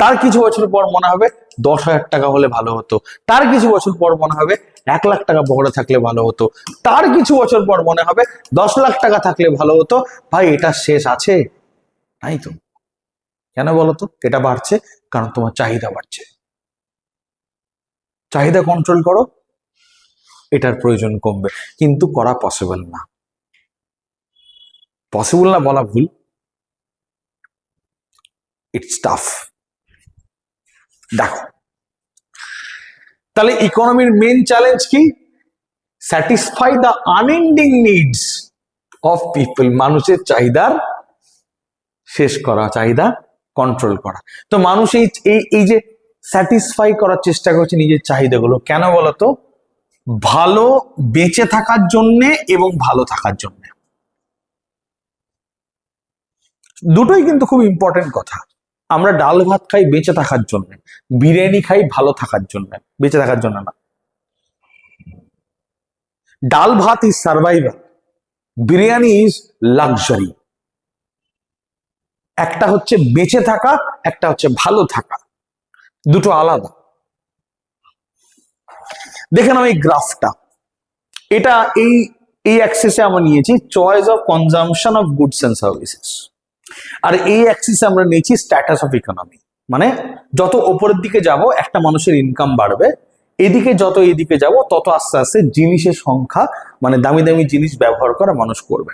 তার কিছু বছর পর মনে হবে 10,000 টাকা হলে ভালো হতো, তার কিছু বছর পর মনে হবে 1 লাখ টাকা পকেটে থাকলে ভালো হতো, তার কিছু বছর পর মনে হবে 10 লাখ টাকা থাকলে ভালো হতো। ভাই, এটা শেষ আছে? নাই তো। কেন বলতো? এটা বাড়ছে কারণ তোমার চাহিদা বাড়ছে। চাহিদা কন্ট্রোল করো, এটার প্রয়োজন কমবে, কিন্তু করা পসিবল না। পসিবল না বলা ভুল, ইটস টাফ। দেখো, তাহলে ইকোনমির মেন চ্যালেঞ্জ কি? Satisfy the unending needs of people. মানুষের চাহিদার শেষ করা, চাহিদা কন্ট্রোল করা। তো মানুষ এই যে স্যাটিসফাই করার চেষ্টা করছে নিজের চাহিদাগুলো, কেন বলতো? ভালো বেঁচে থাকার জন্যে এবং ভালো থাকার জন্য। দুটোই কিন্তু খুব ইম্পর্টেন্ট কথা। আমরা ডাল ভাত খাই বেঁচে থাকার জন্য, বিরিয়ানি খাই ভালো থাকার জন্য, বেঁচে থাকার জন্য না। ডাল ভাত is survival, biryani is luxury. একটা হচ্ছে বেঁচে থাকা, একটা হচ্ছে ভালো থাকা, দুটো আলাদা। দেখে নাও এই গ্রাফটা, এটা এই অ্যাক্সিসে আমরা নিয়েছি choice of consumption of goods and services, আর এই অ্যাক্সিসে আমরা নিয়েছি স্ট্যাটাস অফ ইকোনমি। মানে যত ওপরের দিকে যাব একটা মানুষের ইনকাম বাড়বে, এদিকে যাব তত আস্তে আস্তে জিনিসের সংখ্যা, মানে দামি দামি জিনিস ব্যবহার করা মানুষ করবে।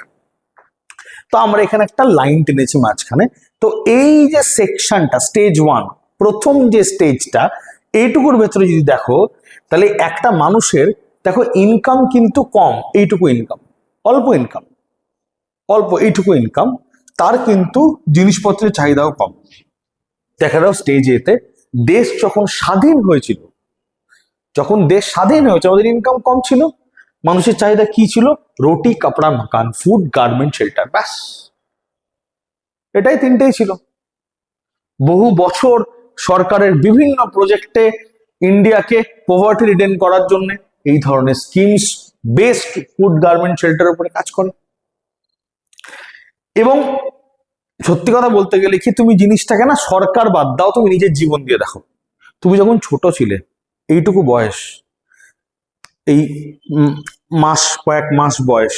তো আমরা এখানে একটা লাইন টেনেছি মাঝখানে। তো এই যে সেকশনটা, স্টেজ 1, প্রথম যে স্টেজটা, এইটুকুর ভেতরে যদি দেখো, তাহলে একটা মানুষের, দেখো, ইনকাম কিন্তু কম, এইটুকু ইনকাম, অল্প এইটুকু ইনকাম, তার কিন্তু জিনিসপত্রের চাহিদাও কম। দেখা যাও স্টেজ এতে, দেশ যখন স্বাধীন হয়েছিল, আমাদের ইনকাম কম ছিল, মানুষের চাহিদা কি ছিল? রুটি, কাপড়া, মাকান, ফুড, গার্মেন্ট, শেল্টার, ব্যাস, এটাই তিনটেই ছিল। বহু বছর সরকারের বিভিন্ন প্রজেক্টে ইন্ডিয়াকে পভার্টি রিডেন করার জন্য এই ধরনের স্কিমস বেসড ফুড, গার্মেন্ট, শেল্টারের উপরে কাজ করে। এবং সত্যি কথা বলতে গেলে কি, তুমি জিনিসটাকে না সরকার বাদ দাও, তুমি নিজের জীবন দিয়ে দেখো। তুমি যখন ছোট ছিলে, এইটুকু বয়স, এই কয়েক মাস বয়স,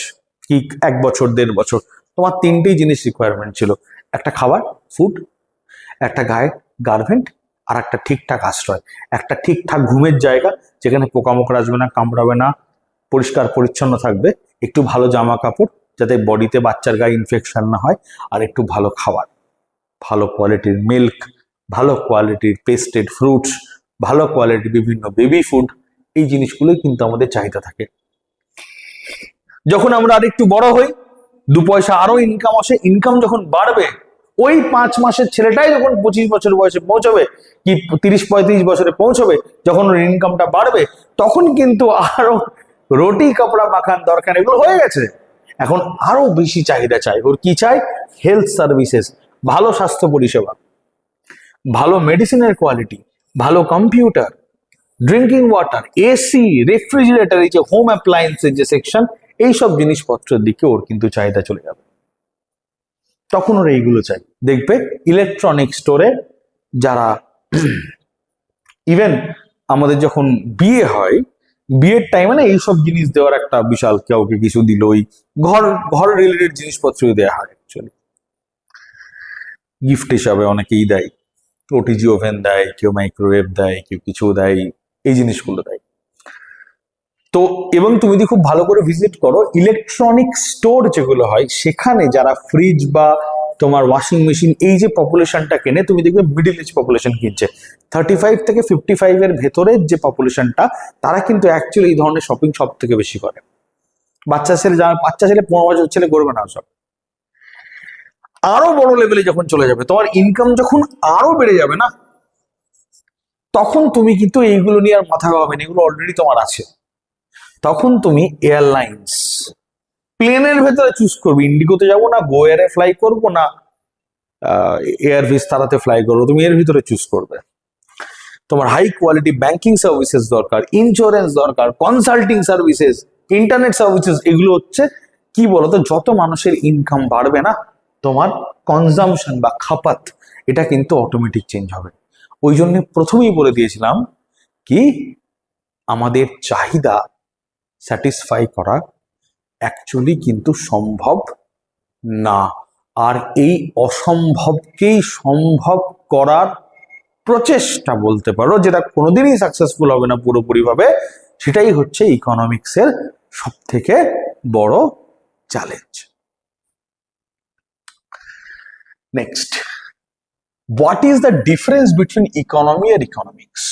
কি 1 বছর 1.5 বছর, তোমার 3টেই জিনিস রিকোয়ারমেন্ট ছিল: একটা খাবার, ফুড, একটা গায়ে গার্মেন্ট, আর একটা ঠিকঠাক আশ্রয়, একটা ঠিকঠাক ঘুমের জায়গা যেখানে পোকামাকড় আসবে না, কামড়াবে না, পরিষ্কার পরিচ্ছন্ন থাকবে, একটু ভালো জামা কাপড়, যাতে বডিতে বাচ্চার গায়ে ইনফেকশন না হয়, আর একটু ভালো খাবার, ভালো কোয়ালিটির মিল্ক, ভালো কোয়ালিটির পেস্টেড ফ্রুটস, ভালো কোয়ালিটির বিভিন্ন বেবি ফুড, এই জিনিসগুলোই কিন্তু আমাদের চাহিদা থাকে। যখন আমরা আরেকটু বড় হই, 2 পয়সা আরো ইনকাম আসে, ইনকাম যখন বাড়বে, ওই 5 মাসের ছেলেটাই যখন 25 বছর বয়সে পৌঁছবে কি 30-35 বছরে পৌঁছবে, যখন ওর ইনকামটা বাড়বে, তখন কিন্তু আরো রুটি কাপড়া মাখান দরকার এগুলো হয়ে গেছে। এখন আরো বেশি চাহিদা চাই, ওর কি চাই? হেলথ সার্ভিসেস, ভালো স্বাস্থ্য পরিষেবা, ভালো মেডিসিনের কোয়ালিটি, ভালো computer, drinking water, AC, refrigerator, এই যে হোম অ্যাপ্লায়েন্সের যে সেকশন, এইসব জিনিসপত্রের দিকে ওর কিন্তু চাহিদা চলে যাবে। তখন ওর এইগুলো চাই। দেখবে ইলেকট্রনিক স্টোরে যারা ইভেন আমাদের যখন বিয়ে হয়, বিয়ের টাইমে না এইসব জিনিস দেওয়ার একটা বিশাল, কাউকে কিছু দিল, ওই ঘর রিলেটেড জিনিসপত্র দেওয়া হয় অ্যাকচুয়ালি গিফট হিসাবে। অনেকেই দেয়, ওটিজি ওভেন দেয়, কেউ মাইক্রোওয়েভ দেয়, কেউ কিছু দেয়, এই জিনিসগুলো দেয়। তো এবং তুমি যদি খুব ভালো করে ভিজিট করো ইলেকট্রনিক স্টোর যেগুলো হয়, সেখানে যারা ফ্রিজ বা তোমার ওয়াশিং মেশিন এই যে পপুলেশনটা কেনে, তুমি দেখবে মিডল এজ পপুলেশন কিনছে। 35 থেকে 55 এর ভেতরে যে পপুলেশনটা, তারা কিন্তু অ্যাকচুয়ালি এই ধরনের শপিং সব থেকে বেশি করে। বাচ্চা ছেলে 15 বছর ছেলে করবে না সব। আরো বড় লেভেলে যখন চলে যাবে, তোমার ইনকাম যখন আরো বেড়ে যাবে না, তখন তুমি কিন্তু এইগুলো নিয়ে আর মাথা ঘামাবে না, এগুলো অলরেডি তোমার আছে। তখন তুমি এয়ারলাইন্স, প্লেনের ভেতরে চুজ করবে, ইন্ডিগোতে যাবো না গো এয়ারে ফ্লাই করবো না এয়ার ভিস্তারাতে ফ্লাই করবো, তুমি এর ভিতরে চুজ করবে। তোমার হাই কোয়ালিটি ব্যাংকিং সার্ভিসেস দরকার, ইন্স্যুরেন্স দরকার, কনসাল্টিং সার্ভিসেস, ইন্টারনেট সার্ভিসেস, এগুলো হচ্ছে কি বলতো, যত মানুষের ইনকাম বাড়বে না, তোমার কনজামশন বা খাপাত এটা কিন্তু অটোমেটিক চেঞ্জ হবে। ওই জন্য প্রথমেই বলে দিয়েছিলাম কি আমাদের চাহিদা স্যাটিসফাই করা অ্যাকচুয়ালি কিন্তু সম্ভব না। আর এই অসম্ভবকেই সম্ভব করার প্রচেষ্টা বলতে পারো, যেটা কোনোদিনই সাকসেসফুল হবে না পুরোপুরিভাবে, সেটাই হচ্ছে ইকোনমিক্সের সব থেকে বড় challenge. Next, what is the difference between economy আর ইকোনমিক্স?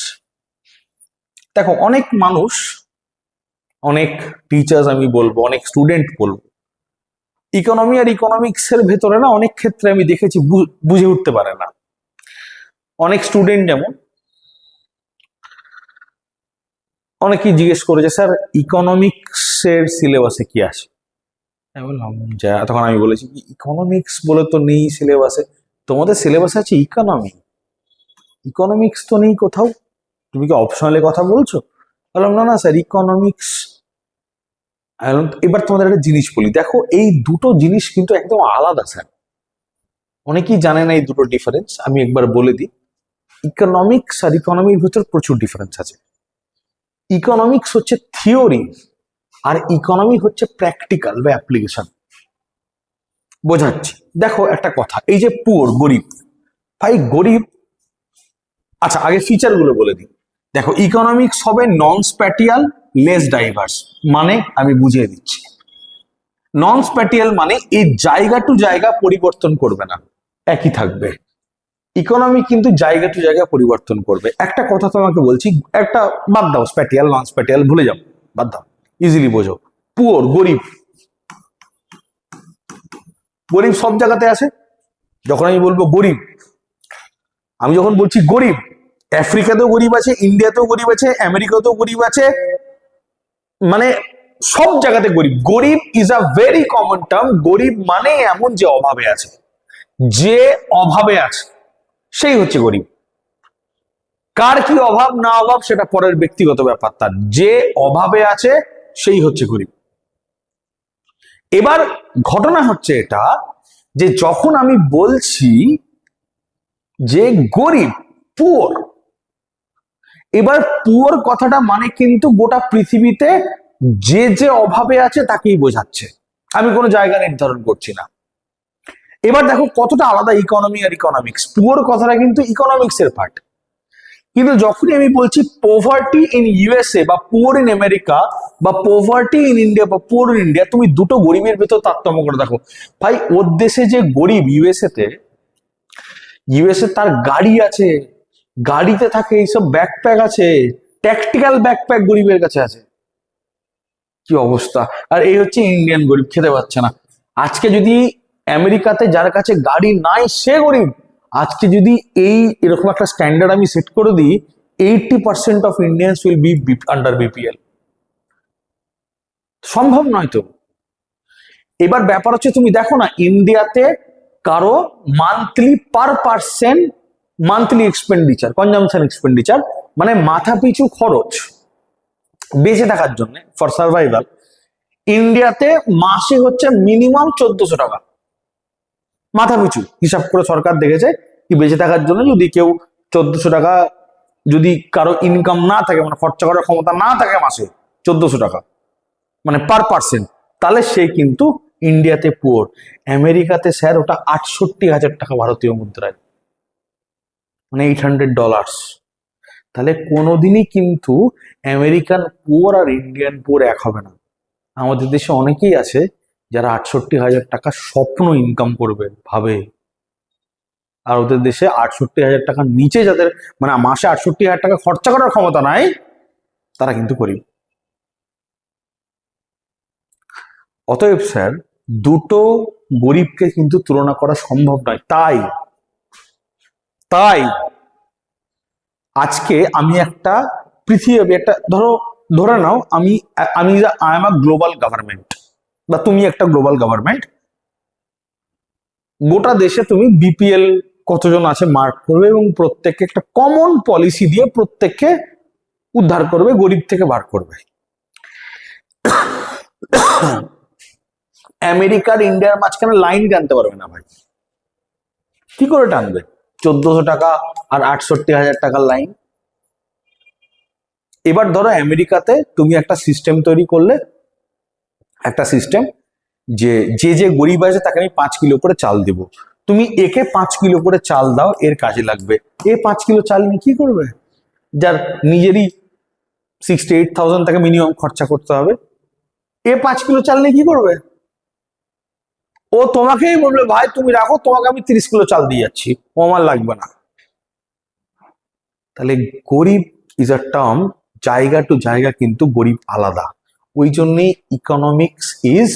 দেখো, অনেক মানুষ, অনেক টিচার্স আমি বলবো, অনেক স্টুডেন্ট বলবো, ইকোনমি আর ইকোনমিক্সের ভেতরে না অনেক ক্ষেত্রে আমি দেখেছি বুঝে উঠতে পারে না। অনেক স্টুডেন্ট যেমন অনেকেই জিজ্ঞেস করে যে স্যার ইকোনমিক্সের সিলেবাসে কি আছে, আমি বললাম যা, তখন আমি বলেছি ইকোনমিক্স বলে তো নেই সিলেবাসে, তোমাদের সিলেবাসে আছে ইকোনমি, ইকোনমিক্স তো নেই কোথাও, তুমি কি অপশনালে কথা বলছো? বললাম না না স্যার ইকোনমিক্স। এবার তোমাদের একটা জিনিস বলি, দেখো এই দুটো জিনিস কিন্তু একদম আলাদা স্যার, অনেকেই জানে না এই দুটো ডিফারেন্স, আমি একবার বলে দিই। ইকোনমিক্স আর ইকোনমির ভিতর প্রচুর ডিফারেন্স আছে। ইকোনমিক্স হচ্ছে থিওরি, আর ইকোনমি হচ্ছে প্র্যাকটিক্যাল বা অ্যাপ্লিকেশন। বোঝাচ্ছি, দেখো একটা কথা, এই যে পুয়ার, গরিব, ভাই গরিব, আচ্ছা আগে ফিচার গুলো বলে দিই। দেখো ইকোনমিক্স হবে নন স্প্যাটিয়াল, লেস ডাইভার্স, মানে আমি বুঝিয়ে দিচ্ছি। নন স্প্যাটিয়াল মানে এই জায়গা টু জায়গা পরিবর্তন করবে না, একই থাকবে। ইকোনমি কিন্তু জায়গা টু জায়গা পরিবর্তন করবে। একটা কথা তোমাকে বলছি, একটা বাদ দাও স্প্যাটিয়াল নন স্প্যাটিয়াল ভুলে যাও, বাদ দাও, ইজিলি বোঝো। পুয়ার, গরিব, গরিব সব জায়গাতে আছে। যখন আমি বলবো গরিব, আমি যখন বলছি গরিব, আফ্রিকাতেও গরিব আছে, ইন্ডিয়াতেও গরিব আছে, আমেরিকাতেও গরিব আছে, মানে সব জায়গাতে গরিব। গরিব is a very common term. গরিব মানে এমন যে অভাবে আছে, যে অভাবে আছে সেই হচ্ছে গরিব। কার কি অভাব না অভাব সেটা পরের ব্যক্তিগত ব্যাপার, তার যে অভাবে আছে সেই হচ্ছে গরিব। এবার ঘটনা হচ্ছে এটা যে যখন আমি বলছি যে গরিব, পুয়ার, এবার পুয়ার কথাটা মানে কিন্তু গোটা পৃথিবীতে যে যে অভাবে আছে তাকেই বোঝাচ্ছে, আমি কোনো জায়গা নির্ধারণ করছি না। এবার দেখো কতটা আলাদা ইকোনমি আর ইকোনমিক্স। পুয়ার কথাটা কিন্তু ইকোনমিক্স এর পার্ট, কিন্তু যখনই আমি বলছি পোভার্টি ইন ইউএসএ বা পুয়ার ইন আমেরিকা বা পোভার্টি ইন ইন্ডিয়া বা পুয়ার ইন ইন্ডিয়া, তুমি দুটো গরিবের ভেতর তারতম্য করে দেখো ভাই। ওর দেশে যে গরিব ইউএসএ তার গাড়ি আছে, গাড়িতে থাকে এইসব ব্যাকপ্যাক আছে, ট্যাকটিক্যাল ব্যাকপ্যাক গরিবের কাছে আছে। কি অবস্থা! আর এই হচ্ছে ইন্ডিয়ান গরিব, খেতে পাচ্ছে না। আজকে যদি আমেরিকাতে যার কাছে গাড়ি নাই সে গরিব, আজকে যদি এরকম একটা স্ট্যান্ডার্ড আমি সেট করে দিই, 80% of Indians will be under BPL. সম্ভব নয় তো। এবার ব্যাপার হচ্ছে তুমি দেখো না, ইন্ডিয়াতে কারো monthly per person monthly expenditure, consumption expenditure, মানে মাথা পিছু খরচ বেঁচে থাকার জন্য, ফর সার্ভাইভাল, ইন্ডিয়াতে মাসে হচ্ছে মিনিমাম 1400 টাকা মাথা পিছু। হিসাব করে সরকার দেখেছে কি বেঁচে থাকার জন্য যদি কেউ 1400 টাকা, যদি কারো ইনকাম না থাকে, মানে খরচা করার ক্ষমতা না থাকে মাসে 1400 টাকা মানে পার পার্সন, তাহলে সে কিন্তু ইন্ডিয়াতে পুয়ার। আমেরিকাতে স্যার ওটা 68,000 টাকা ভারতীয় মুদ্রায়, মানে $800। তাহলে কোনোদিনই কিন্তু আমেরিকান পুয়ার আর ইন্ডিয়ান পুয়ার এক হবে না। আমাদের দেশে অনেকেই আছে যারা 68,000 টাকা স্বপ্ন ইনকাম করবে ভাবে, আর ওদের দেশে 68,000 টাকার নিচে যাদের, মানে মাসে 68,000 টাকা খরচা করার ক্ষমতা নাই, তারা কিন্তু গরিব। অতএব স্যার দুটো গরিবকে কিন্তু তুলনা করা সম্ভব নয়। তাই তাই আজকে আমি একটা পৃথিবী, একটা ধরে নাও আমি আমি I am a global government, বা তুমি একটা গ্লোবাল গভর্নমেন্ট। গোটা দেশে তুমি বিপিএল কতজন আছে মার্ক করবে এবং প্রত্যেককে একটা কমন পলিসি দিয়ে প্রত্যেককে উদ্ধার করবে, গরিব থেকে বার করবে। আমেরিকার ইন্ডিয়ার মাঝখানে লাইন টানতে পারবে না ভাই। কি করে টানবে? 1400 টাকা আর 68,000 টাকার লাইন। এবার ধরো আমেরিকাতে তুমি একটা সিস্টেম তৈরি করলে, একটা সিস্টেম যে যে যে গরিব আছে তাকে আমি 5 কিলো করে চাল দিব, তুমি একে 5 কিলো করে চাল দাও, এর কাজে লাগবে। এ 5 কিলো চাল নিয়ে কি করবে? যার নিজেরই 68,000 টাকা মিনিমাম খরচা করতে হবে, এ 5 কিলো চাল নিয়ে কি করবে? ও তোমাকেই বলবে ভাই তুমি রাখো, তোমাকে আমি 30 কিলো চাল দিয়ে যাচ্ছি, ও আমার লাগবে না। তাহলে গরিব ইজ আ টার্ম, জায়গা টু জায়গা কিন্তু গরিব আলাদা। ওই জন্যই ইকোনমিক্স ইজ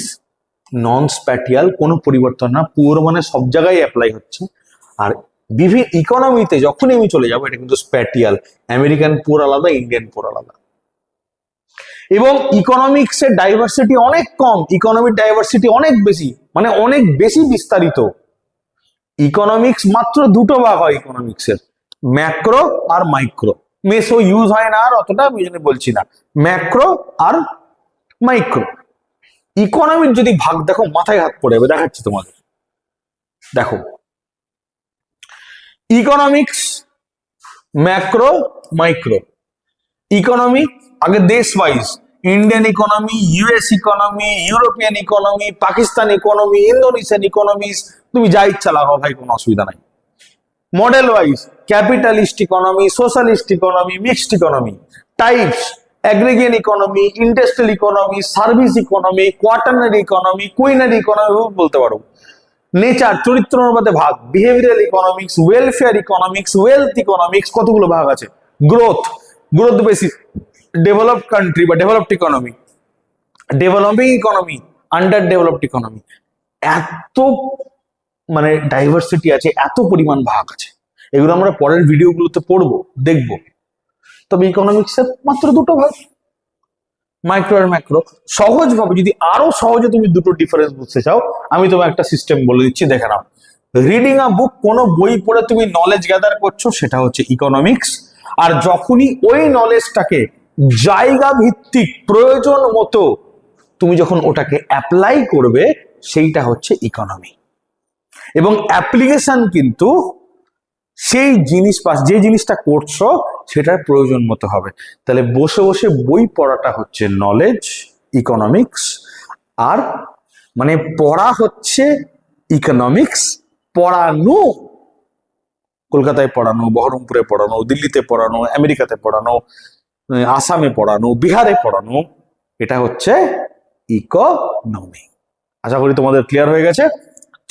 নন স্প্যাটিয়াল, কোনো পরিবর্তন না, পুরো মানে সব জায়গায় অ্যাপ্লাই হচ্ছে। আর বিভিন্ন ইকোনমিতে যখনই আমি চলে যাবো এটা কিন্তু স্প্যাটিয়াল, আমেরিকান পুর আলাদা, ইন্ডিয়ান পুর আলাদা। এবং ইকোনমিক্সের ডাইভার্সিটি অনেক কম, ইকোনমিক ডাইভার্সিটি অনেক বেশি, মানে অনেক বেশি বিস্তারিত। ইকোনমিক্স মাত্র দুটো ভাগ হয় ইকোনমিক্সের, ম্যাক্রো আর মাইক্রো। মেসো ইউজ হয় না আর অতটা, আমি জন্য বলছি না, ম্যাক্রো আর মাইক্রো। ইকোনমির যদি ভাগ দেখো মাথায় হাত পড়ে যাবে, দেখাচ্ছি তোমাদের। দেখো ইকোনমিক্স, ম্যাক্রো, মাইক্রো। ইকোনমি আগে দেশ wise, Indian economy, US economy, European economy, Pakistan economy, Indonesian economies, তুমি যা ইচ্ছা লাগাও ভাই, কোনো অসুবিধা নাই। Model wise capitalist economy, socialist economy, mixed economy. Types agrarian economy, industrial economy, service economy, quaternary economy, quinary economy বলতে পারো। নেচার চরিত্র অনুপাতে ভাগ, behavioural economics, welfare economics, wealth economics, কতগুলো ভাগ আছে। Growth, growth basis, developed country বা developed economy, developing economy, under developed economy. এত মানে ডাইভার্সিটি আছে, এত পরিমাণ ভাগ আছে, এগুলো আমরা পরের ভিডিওগুলোতে পড়বো, দেখবো। তবে ইকোনমিক্সের মাত্র দুটো ভাগ, মাইক্রো আর ম্যাক্রো। সহজভাবে যদি আরো সহজে তুমি দুটো ডিফারেন্স বুঝতে চাও, আমি তোমার একটা সিস্টেম বলে দিচ্ছি, দেখে নাও। রিডিং আ বুক, কোনো বই পড়ে তুমি নলেজ গ্যাদার করছো, সেটা হচ্ছে ইকোনমিক্স। আর যখনই ওই নলেজটাকে জায়গা ভিত্তিক প্রয়োজন মতো তুমি যখন ওটাকে অ্যাপ্লাই করবে, সেইটা হচ্ছে ইকোনমি। এবং অ্যাপ্লিকেশন কিন্তু সেই জিনিস বা যে জিনিসটা করছো সেটার প্রয়োজন মতো হবে। তাহলে বসে বসে বই পড়াটা হচ্ছে নলেজ, ইকোনমিক্স। আর মানে পড়া হচ্ছে ইকোনমিক্স, পড়ানো কলকাতায় পড়ানো, বহরমপুরে পড়ানো, দিল্লিতে পড়ানো, আমেরিকাতে পড়ানো, আসামে পড়ানো, বিহারে পড়ানো, এটা হচ্ছে ইকোনমি। আশা করি তোমাদের ক্লিয়ার হয়ে গেছে।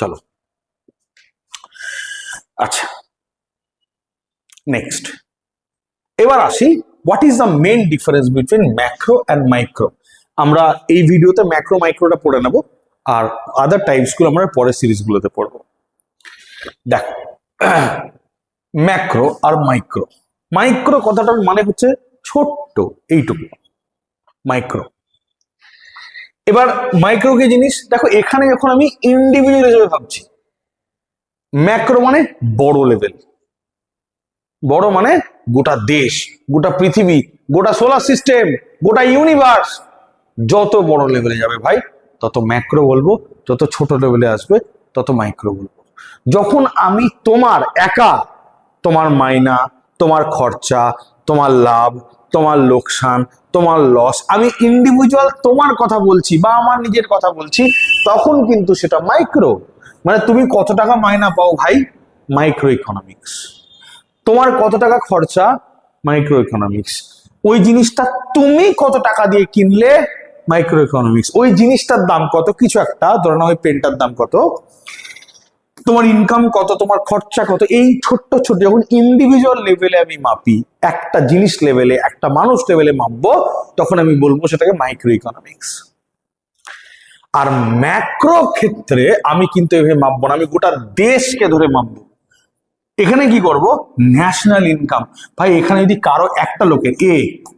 চলো আচ্ছা, নেক্সট এবার আসি, what is the main difference between macro and micro. আমরা এই ভিডিওতে ম্যাক্রো মাইক্রোটা পড়ে নেব, আর আদার টাইপস গুলো আমরা পরের সিরিজগুলোতে পড়বো। দেখো, ম্যাক্রো আর মাইক্রো, মাইক্রো কথাটার মানে হচ্ছে ছোট্ট, এইটুকু মাইক্রো। এবার মাইক্রো কি জিনিস দেখো, এখানে যখন আমি ইন্ডিভিজুয়াল হিসেবে ভাবছি, ম্যাক্রো মানে বড় লেভেল, বড় মানে গোটা দেশ, গোটা পৃথিবী, গোটা সোলার সিস্টেম, গোটা ইউনিভার্স। যত বড় লেভেলে যাবে ভাই তত ম্যাক্রো বলবো, যত ছোট লেভেলে আসবে তত মাইক্রো বলবো। যখন আমি তোমার একা, তোমার মাইনা, তোমার খরচা, তোমার লাভ, তোমার লোকসান, তোমার লস, আমি ইন্ডিভিজুয়াল তোমার কথা বলছি বা আমার নিজের কথা বলছি, তখন কিন্তু সেটা মাইক্রো। মানে তুমি কত টাকা মাইনা পাও ভাই, মাইক্রো ইকোনমিক্স। তোমার কত টাকা খরচা, মাইক্রো ইকোনমিক্স। ওই জিনিসটা তুমি কত টাকা দিয়ে কিনলে, মাইক্রো ইকোনমিক্স। ওই জিনিসটার দাম কত, কিছু একটা ধরে নাও ওই পেনটার দাম কত, তোমার ইনকাম কত, তোমার খরচা কত, এই ছোট্ট ছোট যখন ইন্ডিভিজুয়াল লেভেলে আমি মাপি, একটা জিনিস লেভেলে, একটা মানুষ লেভেলে মাপবো, তখন আমি বলবো সেটাকে মাইক্রো ইকোনমিক্স। আর ম্যাক্রো ক্ষেত্রে আমি কিন্তু এভাবে মাপবো না, আমি গোটা দেশকে ধরে মাপবো। এখানে কি করব, ন্যাশনাল ইনকাম। ভাই এখানে যদি কারো একটা লোকের এ,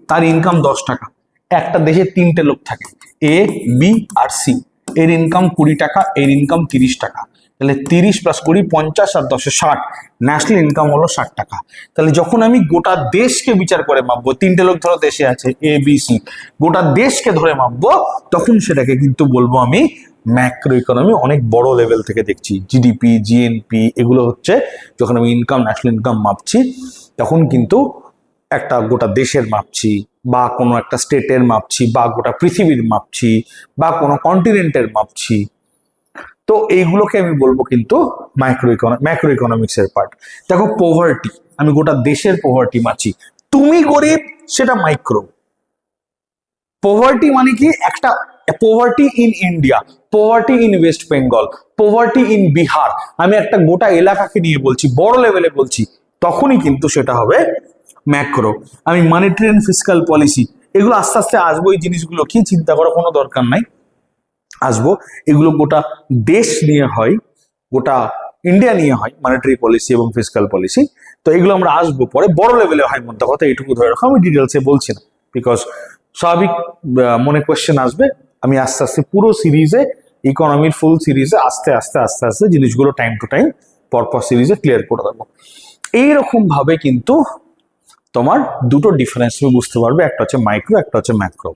তার ইনকাম 10 টাকা, একটা দেশে 3টে লোক থাকে, এ, বি আর সি, এর ইনকাম 20 টাকা, এর ইনকাম 30 টাকা, তাহলে 30 + 20 50 আর 10 60, ন্যাশনাল ইনকাম হলো 60 টাকা। তাহলে যখন আমি গোটা দেশকে বিচার করে মাপবো, 3টে লোক ধরো দেশে আছে এ বি সি, গোটা দেশকে ধরে মাপবো, তখন সেটাকে কিন্তু বলবো আমি ম্যাক্রো ইকোনমি। অনেক বড় লেভেল থেকে দেখছি, জিডিপি, জিএনপি, এগুলো হচ্ছে যখন আমি ইনকাম, ন্যাশনাল ইনকাম মাপছি, তখন কিন্তু একটা গোটা দেশের মাপছি, বা কোনো একটা স্টেটের মাপছি, বা গোটা পৃথিবীর মাপছি, বা কোনো কন্টিনেন্টের মাপছি। তো এইগুলোকে আমি বলবো কিন্তু ম্যাক্রো ইকোনমিক্সের পার্ট। দেখো পোভার্টি, আমি গোটা দেশের পোভার্টি মাপছি, তুমি গরিব সেটা মাইক্রো। পোভার্টি মানে কি, একটা poverty in India, poverty in West Bengal, poverty in Bihar, আমি একটা গোটা এলাকাকে নিয়ে বলছি, বড় লেভেলে বলছি, তখনই কিন্তু সেটা হবে ম্যাক্রো। আমি মনিটারি এন্ড ফিসকাল পলিসি, এগুলো আস্তে আস্তে আসবো, এই জিনিসগুলো কি চিন্তা করার কোনো দরকার নাই, আসবো। এগুলো গোটা দেশ নিয়ে হয়, গোটা ইন্ডিয়া নিয়ে হয় মনিটারি পলিসি এবং ফিসকাল পলিসি। তো এগুলো আমরা আসবো পরে, বড় লেভেলে হয়। মধ্যে কথা এইটুকু ধরে রাখো, আমি ডিটেলসে বলছি না, বিকজ স্বাভাবিক মনে কোয়েশ্চেন আসবে। আমি আস্তে আস্তে পুরো সিরিজে, ইকোনমির ফুল সিরিজে আস্তে আস্তে আস্তে আস্তে জিনিসগুলো টাইম টু টাইম পরপর সিরিজে ক্লিয়ার করে দেবো। এইরকম ভাবে কিন্তু তোমার দুটো ডিফারেন্স তুমি বুঝতে পারবে, একটা হচ্ছে মাইক্রো, একটা হচ্ছে ম্যাক্রো।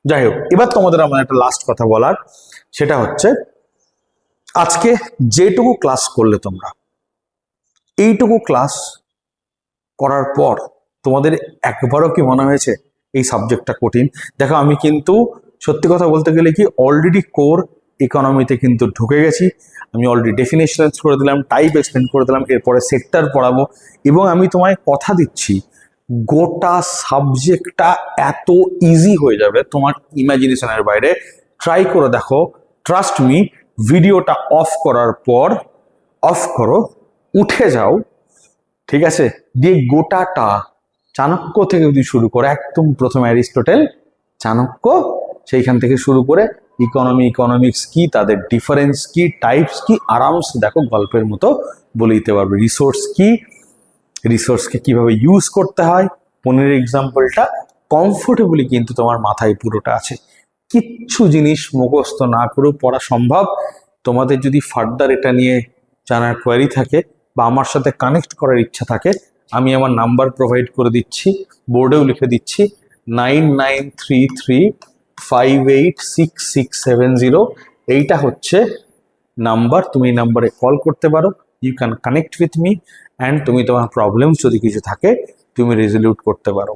যাই হোক, এবার তোমাদের আমার একটা লাস্ট কথা বলার, সেটা হচ্ছে আজকে যেটুকু ক্লাস করলে তোমরা, এইটুকু ক্লাস করার পর তোমাদের একবারও কি মনে হয়েছে এই সাবজেক্টটা কঠিন? দেখো আমি কিন্তু সত্যি কথা বলতে গেলে কি অলরেডি কোর ইকোনমিতে কিন্তু ঢুকে গেছি। আমি অলরেডি ডেফিনেশন করে দিলাম, টাইপ এক্সপ্লেন করে দিলাম, এরপরে সেক্টর পড়াবো, এবং আমি তোমায় কথা দিচ্ছি গোটা সাবজেক্টটা এত ইজি হয়ে যাবে তোমার ইমাজিনেশনের বাইরে। ট্রাই করে দেখো, ট্রাস্ট মি। ভিডিওটা অফ করার পর, অফ করো, উঠে যাও, ঠিক আছে, দিয়ে গোটাটা চাণক্য থেকে যদি শুরু করে, একদম প্রথমে অ্যারিস্টটল, চাণক্য, সেইখান থেকে শুরু করে ইকোনমি, ইকোনমিক্স কি, তাদের ডিফারেন্স কি, টাইপস কি, আরামসে দেখো গল্পের মতো বলে দিতে পারবে। রিসোর্স কি, রিসোর্সকে কিভাবে ইউজ করতে হয়, 15 এক্সাম্পলটা কমফোর্টেবলি কিন্তু তোমার মাথায় পুরোটা আছে। কিচ্ছু জিনিস মুখস্থ না করেও পড়া সম্ভব। তোমাদের যদি ফার্দার এটা নিয়ে জানার কোয়ারি থাকে বা আমার সাথে কানেক্ট করার ইচ্ছা থাকে, আমি আমার নাম্বার প্রোভাইড করে দিচ্ছি, বোর্ডেও লিখে দিচ্ছি, 9933586670। এইটা হচ্ছে নাম্বার, তুমি এই নাম্বারে কল করতে পারো, you can connect with me, and তুমি তোমার প্রবলেমস যদি কিছু থাকে তুমি রেজলিউট করতে পারো।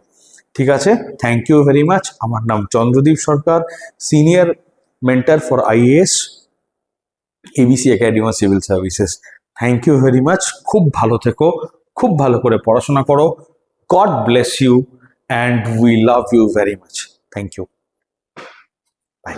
ঠিক আছে, থ্যাংক ইউ ভেরি মাচ। আমার নাম Chandradeep Sarkar, senior mentor for IAS, ABC academy civil services. Thank you very much. খুব ভালো থেকো, খুব ভালো করে পড়াশোনা করো। God bless you and we love you very much. Thank you. By.